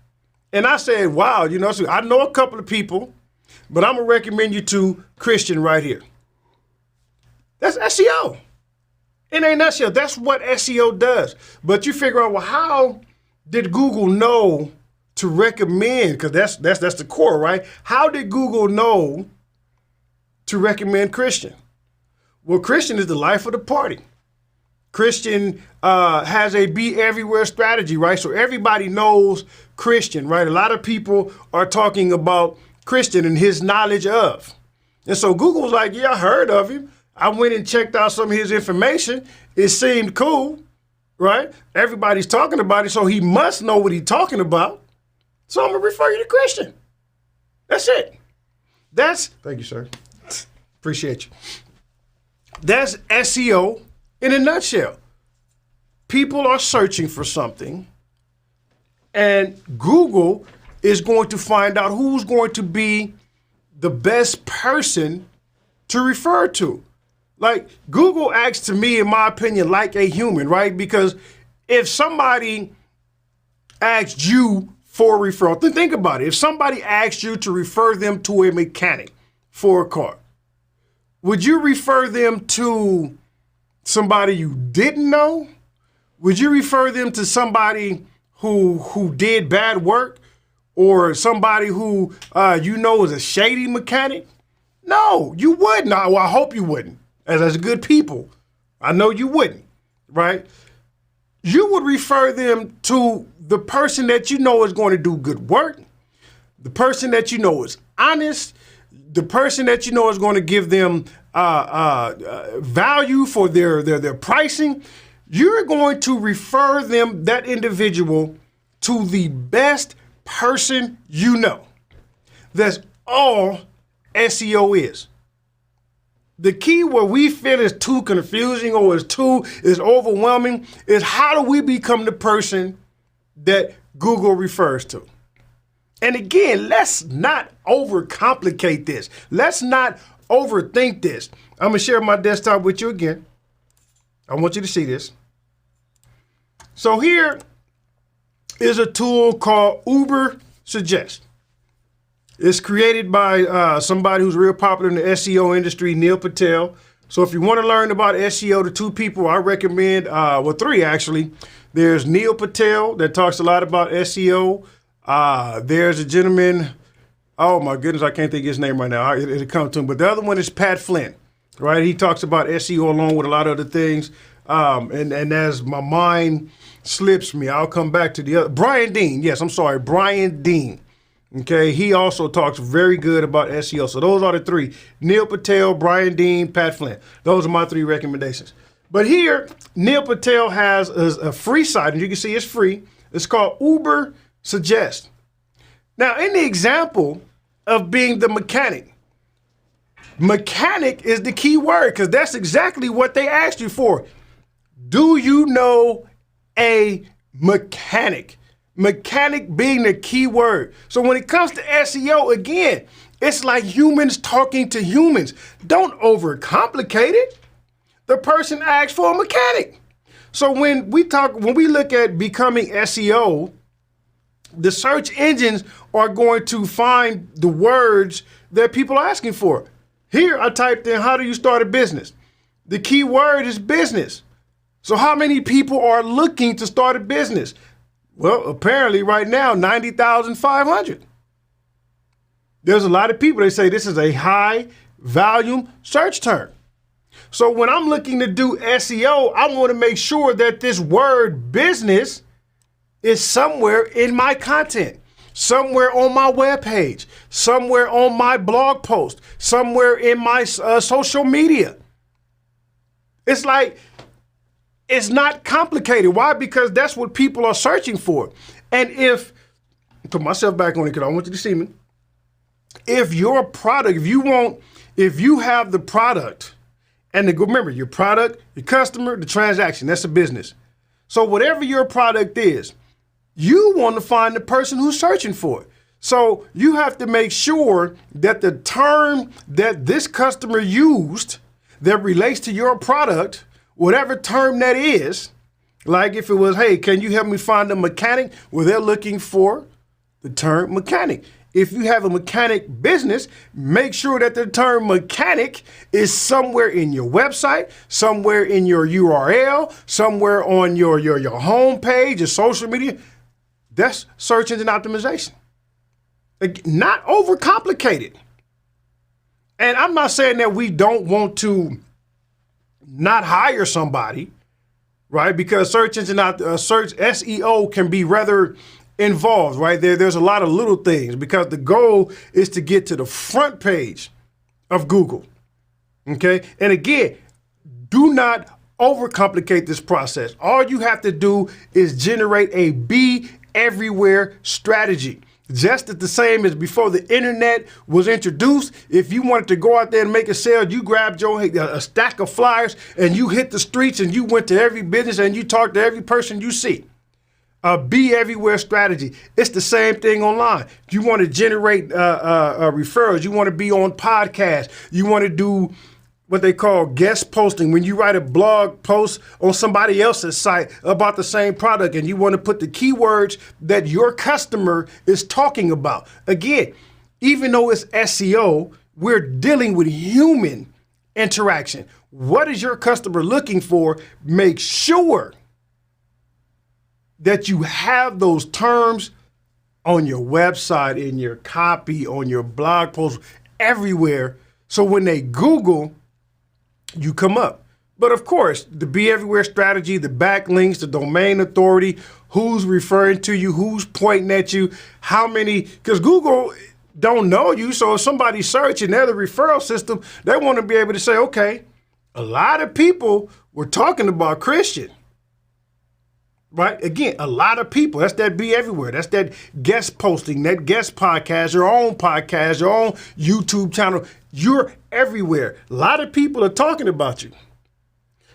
And I said, wow, you know, so I know a couple of people, but I'm going to recommend you to Christian right here. That's SEO. It ain't SEO. That's what SEO does. But you figure out, well, how did Google know to recommend? Because that's the core, right? How did Google know to recommend Christian? Well, Christian is the life of the party. Christian has a be everywhere strategy, right? So everybody knows Christian, right? A lot of people are talking about Christian and his knowledge of. And so Google's like, yeah, I heard of him. I went and checked out some of his information. It seemed cool, right? Everybody's talking about it, so he must know what he's talking about. So I'm going to refer you to Christian. That's it. Thank you, sir. Appreciate you. That's SEO in a nutshell. People are searching for something, and Google is going to find out who's going to be the best person to refer to. Like, Google acts to me, in my opinion, like a human, right? Because if somebody asked you for a referral, then think about it. If somebody asked you to refer them to a mechanic for a car, would you refer them to somebody you didn't know? Would you refer them to somebody who did bad work, or somebody who you know is a shady mechanic? No, you wouldn't. Well, I hope you wouldn't. As good people, I know you wouldn't, right? You would refer them to the person that you know is going to do good work, the person that you know is honest, the person that you know is going to give them value for their pricing. You're going to refer them, that individual, to the best person you know. That's all SEO is. The key where we feel is too confusing or is overwhelming is, how do we become the person that Google refers to? And again, let's not overcomplicate this. Let's not overthink this. I'm going to share my desktop with you again. I want you to see this. So here is a tool called Uber Suggest. It's created by somebody who's real popular in the SEO industry, Neil Patel. So if you want to learn about SEO, the two people I recommend, three actually. There's Neil Patel that talks a lot about SEO. There's a gentleman, oh my goodness, I can't think of his name right now. It'll come to him. But the other one is Pat Flynn, right? He talks about SEO along with a lot of other things. And as my mind slips me, I'll come back to the other. Brian Dean. Brian Dean. Okay, he also talks very good about SEO. So those are the three: Neil Patel, Brian Dean, Pat Flynn. Those are my three recommendations. But here, Neil Patel has a free site, and you can see it's free. It's called Uber Suggest. Now, in the example of being the mechanic is the key word because that's exactly what they asked you for. Do you know a mechanic? Mechanic being the key word. So when it comes to SEO, again, it's like humans talking to humans. Don't overcomplicate it. The person asked for a mechanic. So when we look at becoming SEO, the search engines are going to find the words that people are asking for. Here I typed in, how do you start a business? The key word is business. So how many people are looking to start a business? Well, apparently right now, 90,500. There's a lot of people, they say this is a high volume search term. So when I'm looking to do SEO, I want to make sure that this word business is somewhere in my content, somewhere on my webpage, somewhere on my blog post, somewhere in my social media. It's like, it's not complicated. Why? Because that's what people are searching for. And put myself back on it because I want you to see me. If your product, if you have the product, and remember, your product, your customer, the transaction, that's a business. So whatever your product is, you want to find the person who's searching for it. So you have to make sure that the term that this customer used that relates to your product, whatever term that is, like if it was, hey, can you help me find a mechanic? Well, they're looking for the term mechanic. If you have a mechanic business, make sure that the term mechanic is somewhere in your website, somewhere in your URL, somewhere on your homepage, your social media. That's search engine optimization. Not overcomplicated. And I'm not saying that we don't want to not hire somebody, right? Because search SEO can be rather involved, right? There's a lot of little things because the goal is to get to the front page of Google. Okay. And again, do not overcomplicate this process. All you have to do is generate a be everywhere strategy. Just as the same as before the internet was introduced, if you wanted to go out there and make a sale, you grabbed a stack of flyers and you hit the streets and you went to every business and you talked to every person you see. A be everywhere strategy. It's the same thing online. You want to generate referrals. You want to be on podcasts. You want to do what they call guest posting. When you write a blog post on somebody else's site about the same product and you want to put the keywords that your customer is talking about. Again, even though it's SEO, we're dealing with human interaction. What is your customer looking for? Make sure that you have those terms on your website, in your copy, on your blog post, everywhere. So when they Google, you come up. But of course, the be everywhere strategy, the backlinks, the domain authority, who's referring to you, who's pointing at you, how many, because Google don't know you. So if somebody's searching, they're the referral system, they want to be able to say, okay, a lot of people were talking about Christian. Right? Again, a lot of people. That's that be everywhere. That's that guest posting, that guest podcast, your own podcast, your own YouTube channel. You're everywhere. A lot of people are talking about you.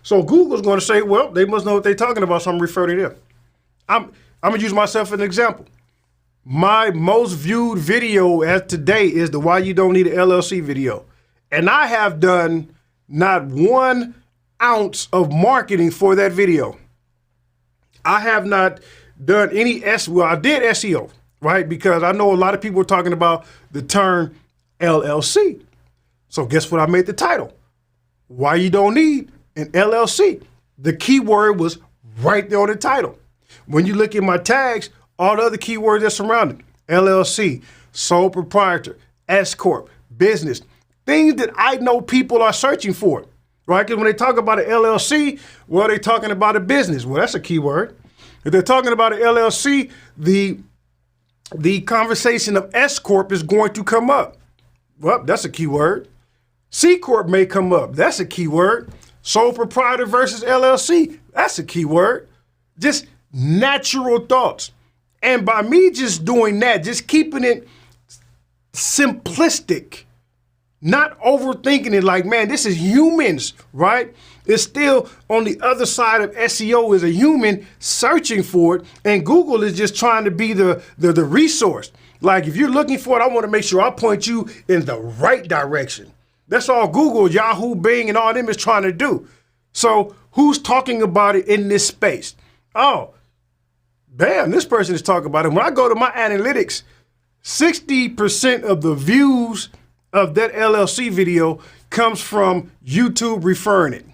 So Google's going to say, well, they must know what they're talking about, so I'm referring to them. I'm going to use myself as an example. My most viewed video as today is the Why You Don't Need an LLC video. And I have done not 1 ounce of marketing for that video. I have not done any I did SEO, right? Because I know a lot of people are talking about the term LLC. So guess what I made the title? Why You Don't Need an LLC. The keyword was right there on the title. When you look at my tags, all the other keywords that surround it, LLC, sole proprietor, S Corp, business, things that I know people are searching for. Right? Because when they talk about an LLC, well, they're talking about a business. Well, that's a keyword. If they're talking about an LLC, the conversation of S Corp is going to come up. Well, that's a keyword. C Corp may come up. That's a keyword. Sole proprietor versus LLC. That's a key word. Just natural thoughts. And by me just doing that, just keeping it simplistic, not overthinking it like, man, this is humans, right? It's still on the other side of SEO is a human searching for it. And Google is just trying to be the resource. Like if you're looking for it, I want to make sure I point you in the right direction. That's all Google, Yahoo, Bing, and all them is trying to do. So who's talking about it in this space? Oh, bam, this person is talking about it. When I go to my analytics, 60% of the views of that LLC video comes from YouTube referring it.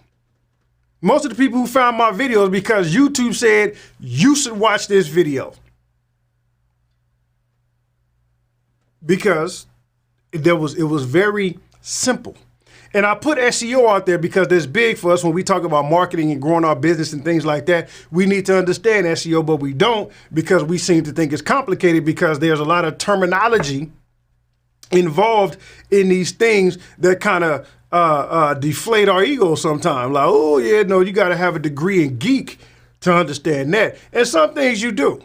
Most of the people who found my videos because YouTube said, you should watch this video. Because it was very simple. And I put SEO out there because that's big for us when we talk about marketing and growing our business and things like that. We need to understand SEO, but we don't because we seem to think it's complicated because there's a lot of terminology involved in these things that kind of deflate our ego sometimes. Like, oh yeah, no, you got to have a degree in geek to understand that. And some things you do.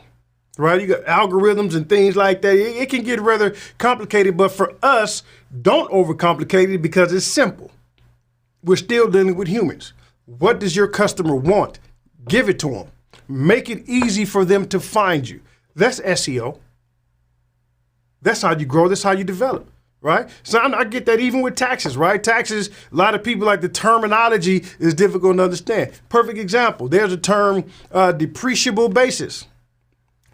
Right, you got algorithms and things like that. It can get rather complicated, but for us, don't overcomplicate it because it's simple. We're still dealing with humans. What does your customer want? Give it to them. Make it easy for them to find you. That's SEO. That's how you grow. That's how you develop. Right? So I get that even with taxes, right? Taxes, a lot of people like the terminology is difficult to understand. Perfect example. There's a term, depreciable basis.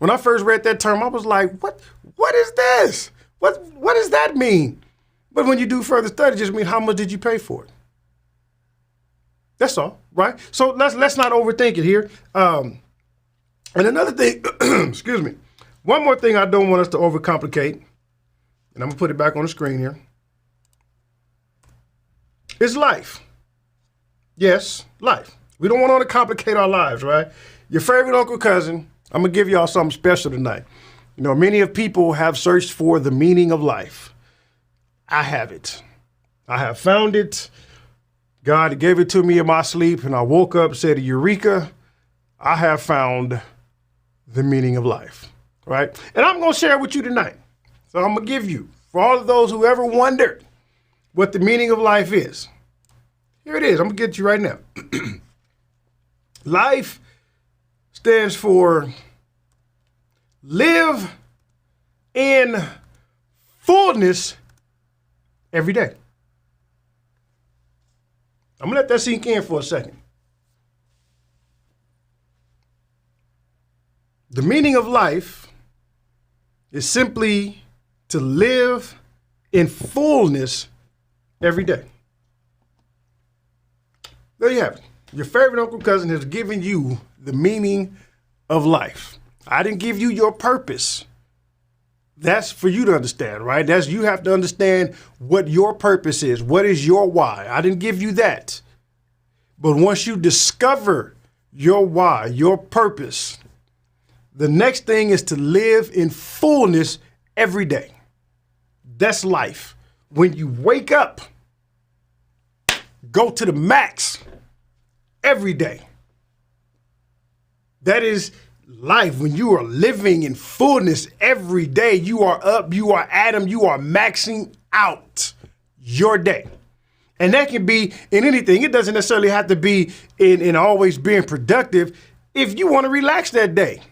When I first read that term, I was like, what is this? What does that mean? But when you do further study, it just means how much did you pay for it? That's all, right? So let's not overthink it here. And another thing, excuse me, one more thing I don't want us to overcomplicate, and I'm gonna put it back on the screen here, is life. Yes, life. We don't want to complicate our lives, right? Your favorite uncle cousin, I'm going to give y'all something special tonight. You know, many of people have searched for the meaning of life. I have it. I have found it. God gave it to me in my sleep, and I woke up, said, Eureka, I have found the meaning of life, right? And I'm going to share it with you tonight. So I'm going to give you, for all of those who ever wondered what the meaning of life is, here it is. I'm going to get you right now. Life stands for live in fullness every day. I'm going to let that sink in for a second. The meaning of life is simply to live in fullness every day. There you have it. Your favorite uncle cousin has given you the meaning of life. I didn't give you your purpose. That's for you to understand, right? That's you have to understand what your purpose is. What is your why? I didn't give you that. But once you discover your why, your purpose, the next thing is to live in fullness every day. That's life. When you wake up, go to the max every day. That is life. When you are living in fullness every day, you are up, you are Adam, you are maxing out your day. And that can be in anything. It doesn't necessarily have to be in always being productive. If you want to relax that day,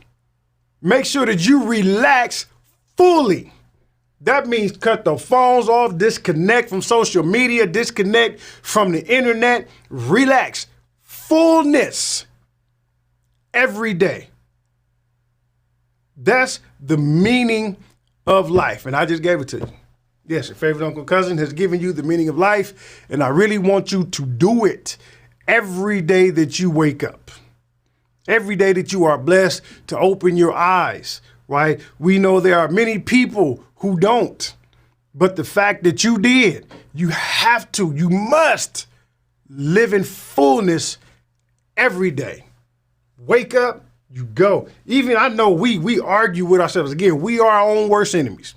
make sure that you relax fully. That means cut the phones off, disconnect from social media, disconnect from the internet, relax. Fullness every day. That's the meaning of life. And I just gave it to you. Yes, your favorite uncle cousin has given you the meaning of life. And I really want you to do it every day that you wake up. Every day that you are blessed to open your eyes, right? We know there are many people who don't. But the fact that you did, you have to, you must live in fullness every day. Wake up, you go. Even I know we argue with ourselves. Again, we are our own worst enemies.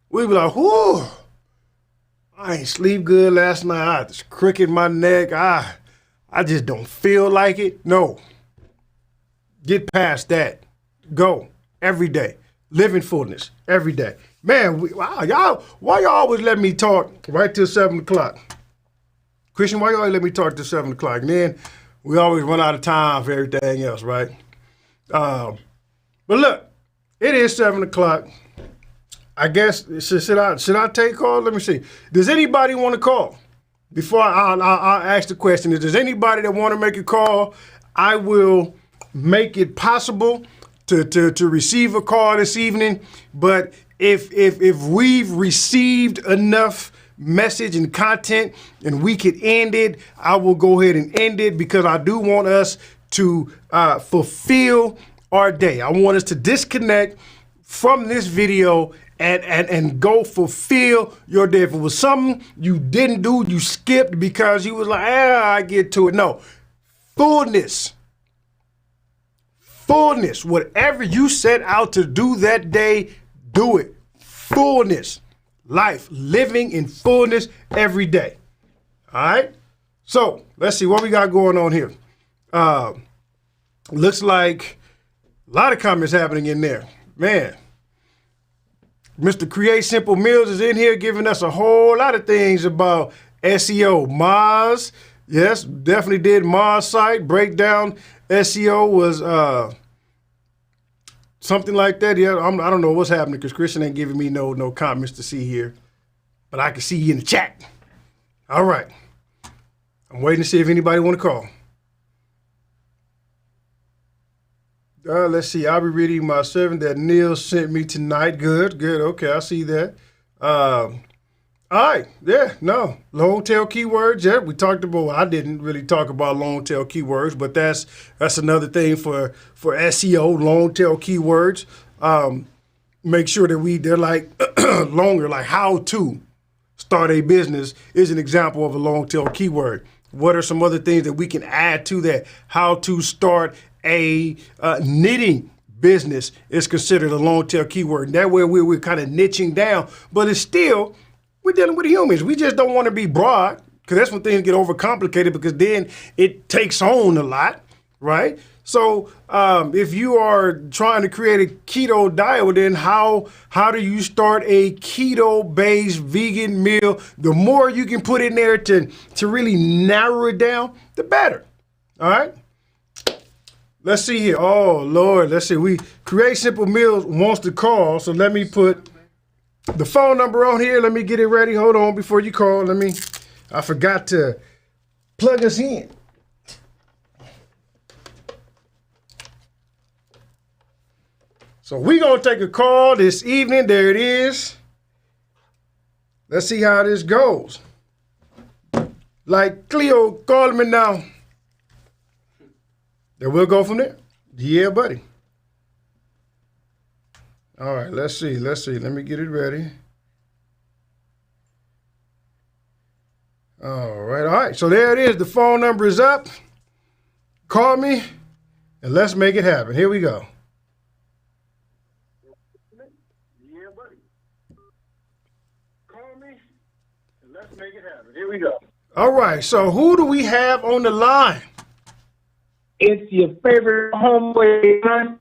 We be like, whoo, I ain't sleep good last night. I just crooked my neck. I just don't feel like it. No. Get past that. Go every day. Live in fullness every day. Man, why y'all always let me talk right till 7 o'clock? Christian, why y'all let me talk till 7 o'clock? And then we always run out of time for everything else, right? But look, it is 7 o'clock. I guess, should I take calls? Let me see. Does anybody want to call? Before I'll ask the question, if there's anybody that want to make a call, I will make it possible to receive a call this evening. But if we've received enough message and content and we could end it, I will go ahead and end it, because I do want us to fulfill our day. I want us to disconnect from this video and go fulfill your day. If it was something you didn't do, you skipped because you was like, I get to it. No, fullness, whatever you set out to do that day, do it. Fullness, life, living in fullness every day. All right. So let's see what we got going on here. Looks like a lot of comments happening in there, man. Mr. Create Simple Meals is in here giving us a whole lot of things about SEO. Maz, yes, definitely did Maz site breakdown. SEO was something like that. Yeah, I don't know what's happening because Christian ain't giving me no comments to see here, but I can see you in the chat. All right, I'm waiting to see if anybody want to call. Let's see. I'll be reading my servant that Neil sent me tonight. Good. Okay, I see that. All right. Yeah, no. Long tail keywords. Yeah, we talked about, I didn't really talk about long tail keywords, but that's another thing for SEO, long tail keywords. Make sure that they're like longer, like how to start a business is an example of a long tail keyword. What are some other things that we can add to that? How to start a knitting business is considered a long tail keyword. And that way we're kind of niching down, but it's still, we're dealing with humans. We just don't want to be broad, because that's when things get overcomplicated, because then it takes on a lot, right? So if you are trying to create a keto diet, well, then how do you start a keto-based vegan meal? The more you can put in there to really narrow it down, the better. All right? Let's see here. Oh, Lord. Let's see. We Create Simple Meals wants to call, so let me put the phone number on here. Let me get it ready. Hold on before you call. I forgot to plug us in. So we're going to take a call this evening. There it is. Let's see how this goes. Like Cleo, call me now. Then we'll go from there. Yeah, buddy. All right, let's see. Let me get it ready. All right. So there it is. The phone number is up. Call me, and let's make it happen. Here we go. Yeah, buddy. Call me, and let's make it happen. Here we go. All right. So who do we have on the line? It's your favorite homeboy, son.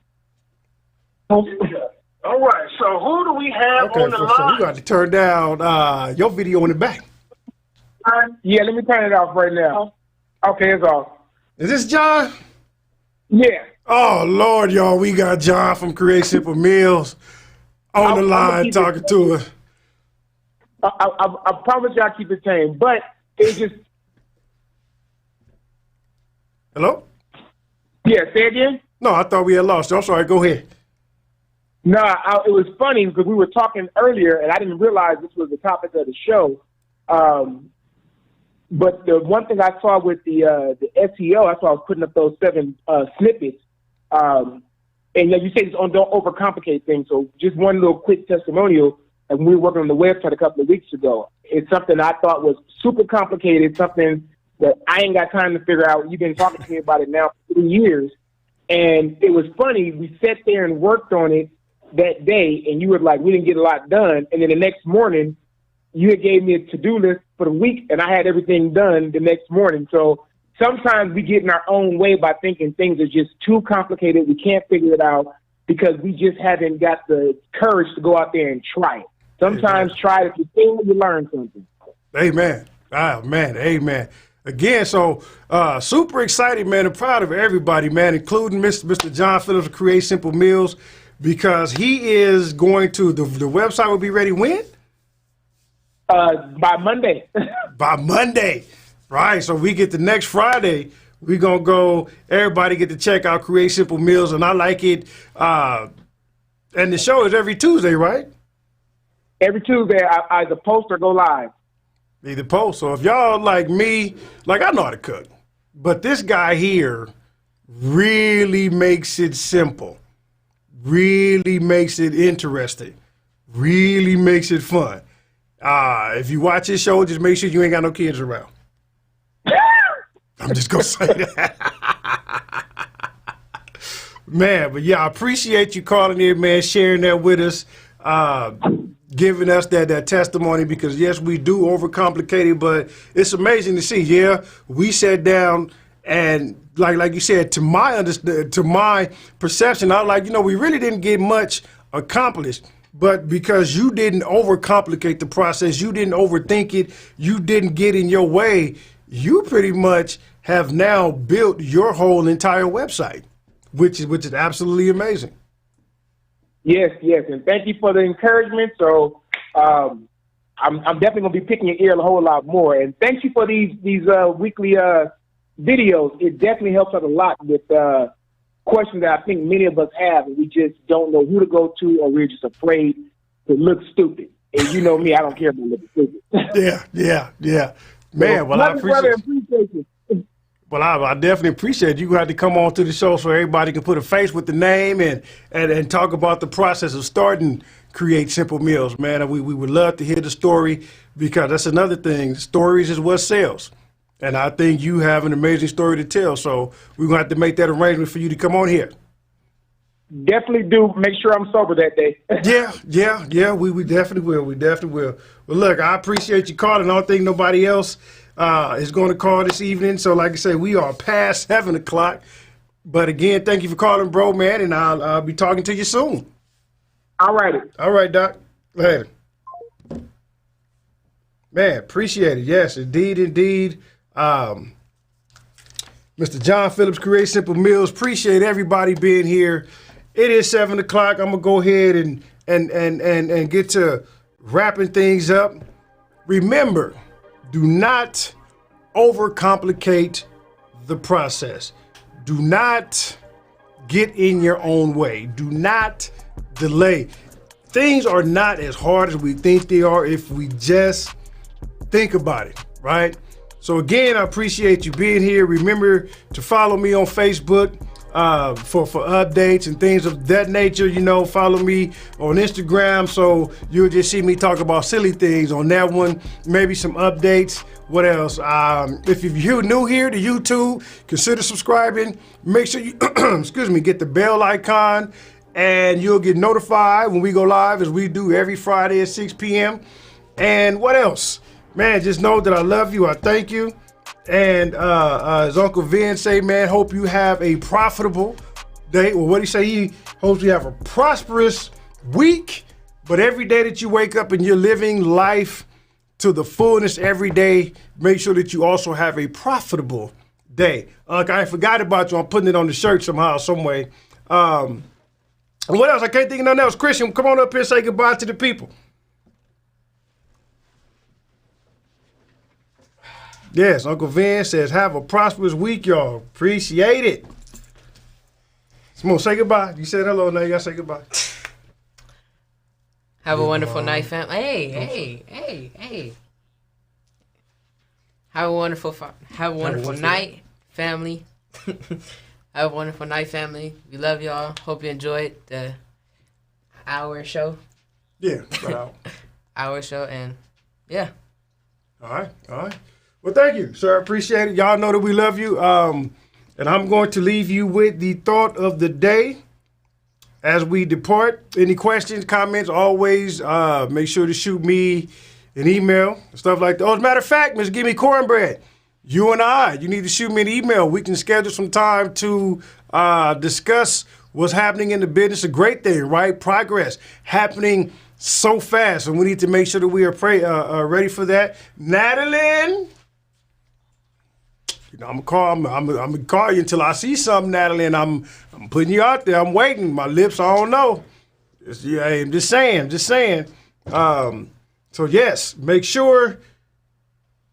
All right, so who do we have on the line? So we got to turn down your video in the back. Yeah, let me turn it off right now. Okay, it's off. Is this John? Yeah. Oh, Lord, y'all, we got John from Create Simple Meals on the line talking to us. I promise you I'll keep it tame, but it's just... Hello? Yeah, say again? No, I thought we had lost you. I'm sorry, go ahead. No, it was funny because we were talking earlier, and I didn't realize this was the topic of the show. But the one thing I saw with the SEO, I saw I was putting up those 7 snippets. And you say don't overcomplicate things. So just one little quick testimonial. And we were working on the website a couple of weeks ago. It's something I thought was super complicated, something that I ain't got time to figure out. You've been talking to me about it now for 3 years. And it was funny. We sat there and worked on it that day, and you were like, we didn't get a lot done. And then the next morning, you had gave me a to-do list for the week, and I had everything done the next morning. So sometimes we get in our own way by thinking things are just too complicated. We can't figure it out because we just haven't got the courage to go out there and try it. Sometimes try it. If you fail, you learn something. Amen. Ah, man. Amen. Again, so super excited, man, and proud of everybody, man, including Mr. John Phillips of Create Simple Meals, because he is going to, the website will be ready when? By Monday. By Monday. Right. So we get the next Friday. We're going to go, everybody get to check out Create Simple Meals, and I like it. And the show is every Tuesday, right? Every Tuesday, I either post or go live. Either post. So if y'all like me, like I know how to cook, but this guy here really makes it simple, really makes it interesting, really makes it fun. If you watch his show, just make sure you ain't got no kids around. I'm just going to say that. Man, but yeah, I appreciate you calling in, man, sharing that with us. Giving us that testimony, because yes, we do overcomplicate it, but it's amazing to see. Yeah, we sat down and like you said, to my perception, I was like, we really didn't get much accomplished, but because you didn't overcomplicate the process, you didn't overthink it, you didn't get in your way, you pretty much have now built your whole entire website, which is absolutely amazing. Yes, and thank you for the encouragement. So I'm definitely going to be picking your ear a whole lot more. And thank you for these weekly videos. It definitely helps us a lot with questions that I think many of us have, and we just don't know who to go to, or we're just afraid to look stupid. And you know me, I don't care about looking stupid. Yeah. Man, well, I appreciate you. Well, I definitely appreciate you had to come on to the show so everybody can put a face with the name and talk about the process of starting Create Simple Meals, man. We would love to hear the story, because that's another thing. Stories is what sells. And I think you have an amazing story to tell. So we're going to have to make that arrangement for you to come on here. Definitely do. Make sure I'm sober that day. Yeah. We definitely will. Well, look, I appreciate you calling. I don't think nobody else is going to call this evening. So like I say, we are past 7 o'clock. But again, thank you for calling, bro, man. And I'll be talking to you soon. All righty. All right, Doc. Later. Man, appreciate it. Yes, indeed. Mr. John Phillips, Create Simple Meals. Appreciate everybody being here. It is 7 o'clock. I'm going to go ahead and get to wrapping things up. Remember, do not overcomplicate the process. Do not get in your own way. Do not delay. Things are not as hard as we think they are if we just think about it, right? So again, I appreciate you being here. Remember to follow me on Facebook for updates and things of that nature. Follow me on Instagram, so you'll just see me talk about silly things on that one. Maybe some updates. What else? If you're new here to YouTube, consider subscribing. Make sure you, get the bell icon, and you'll get notified when we go live, as we do every Friday at 6 p.m. And what else? Man, just know that I love you. I thank you. And as Uncle Vin say, man, hope you have a profitable day. Well, what do you say? He hopes you have a prosperous week. But every day that you wake up and you're living life to the fullness every day, make sure that you also have a profitable day. I forgot about you. I'm putting it on the shirt somehow, some way. And what else? I can't think of nothing else. Christian, come on up here and say goodbye to the people. Yes, Uncle Vin says, have a prosperous week, y'all. Appreciate it. Come on, say goodbye. You said hello, now you gotta say goodbye. Have a wonderful night, fam. Hey. Have a wonderful night, family. Have a wonderful night, family. We love y'all. Hope you enjoyed the hour show. Yeah, hour show, and yeah. All right. Well, thank you, sir. I appreciate it. Y'all know that we love you. And I'm going to leave you with the thought of the day as we depart. Any questions, comments, always make sure to shoot me an email, stuff like that. Oh, as a matter of fact, Miss Give Me Cornbread, you and you need to shoot me an email. We can schedule some time to discuss what's happening in the business. A great thing, right? Progress happening so fast, and we need to make sure that we are ready for that. Natalie, you know, I'm gonna call you until I see something, Natalie, and I'm putting you out there. I'm waiting. My lips, I don't know. I'm just saying. So yes, make sure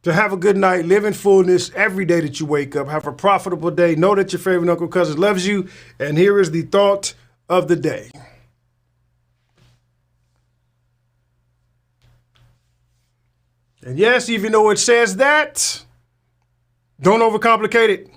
to have a good night, live in fullness every day that you wake up. Have a profitable day. Know that your favorite Uncle Cousin loves you. And here is the thought of the day. And yes, even though it says that, don't overcomplicate it.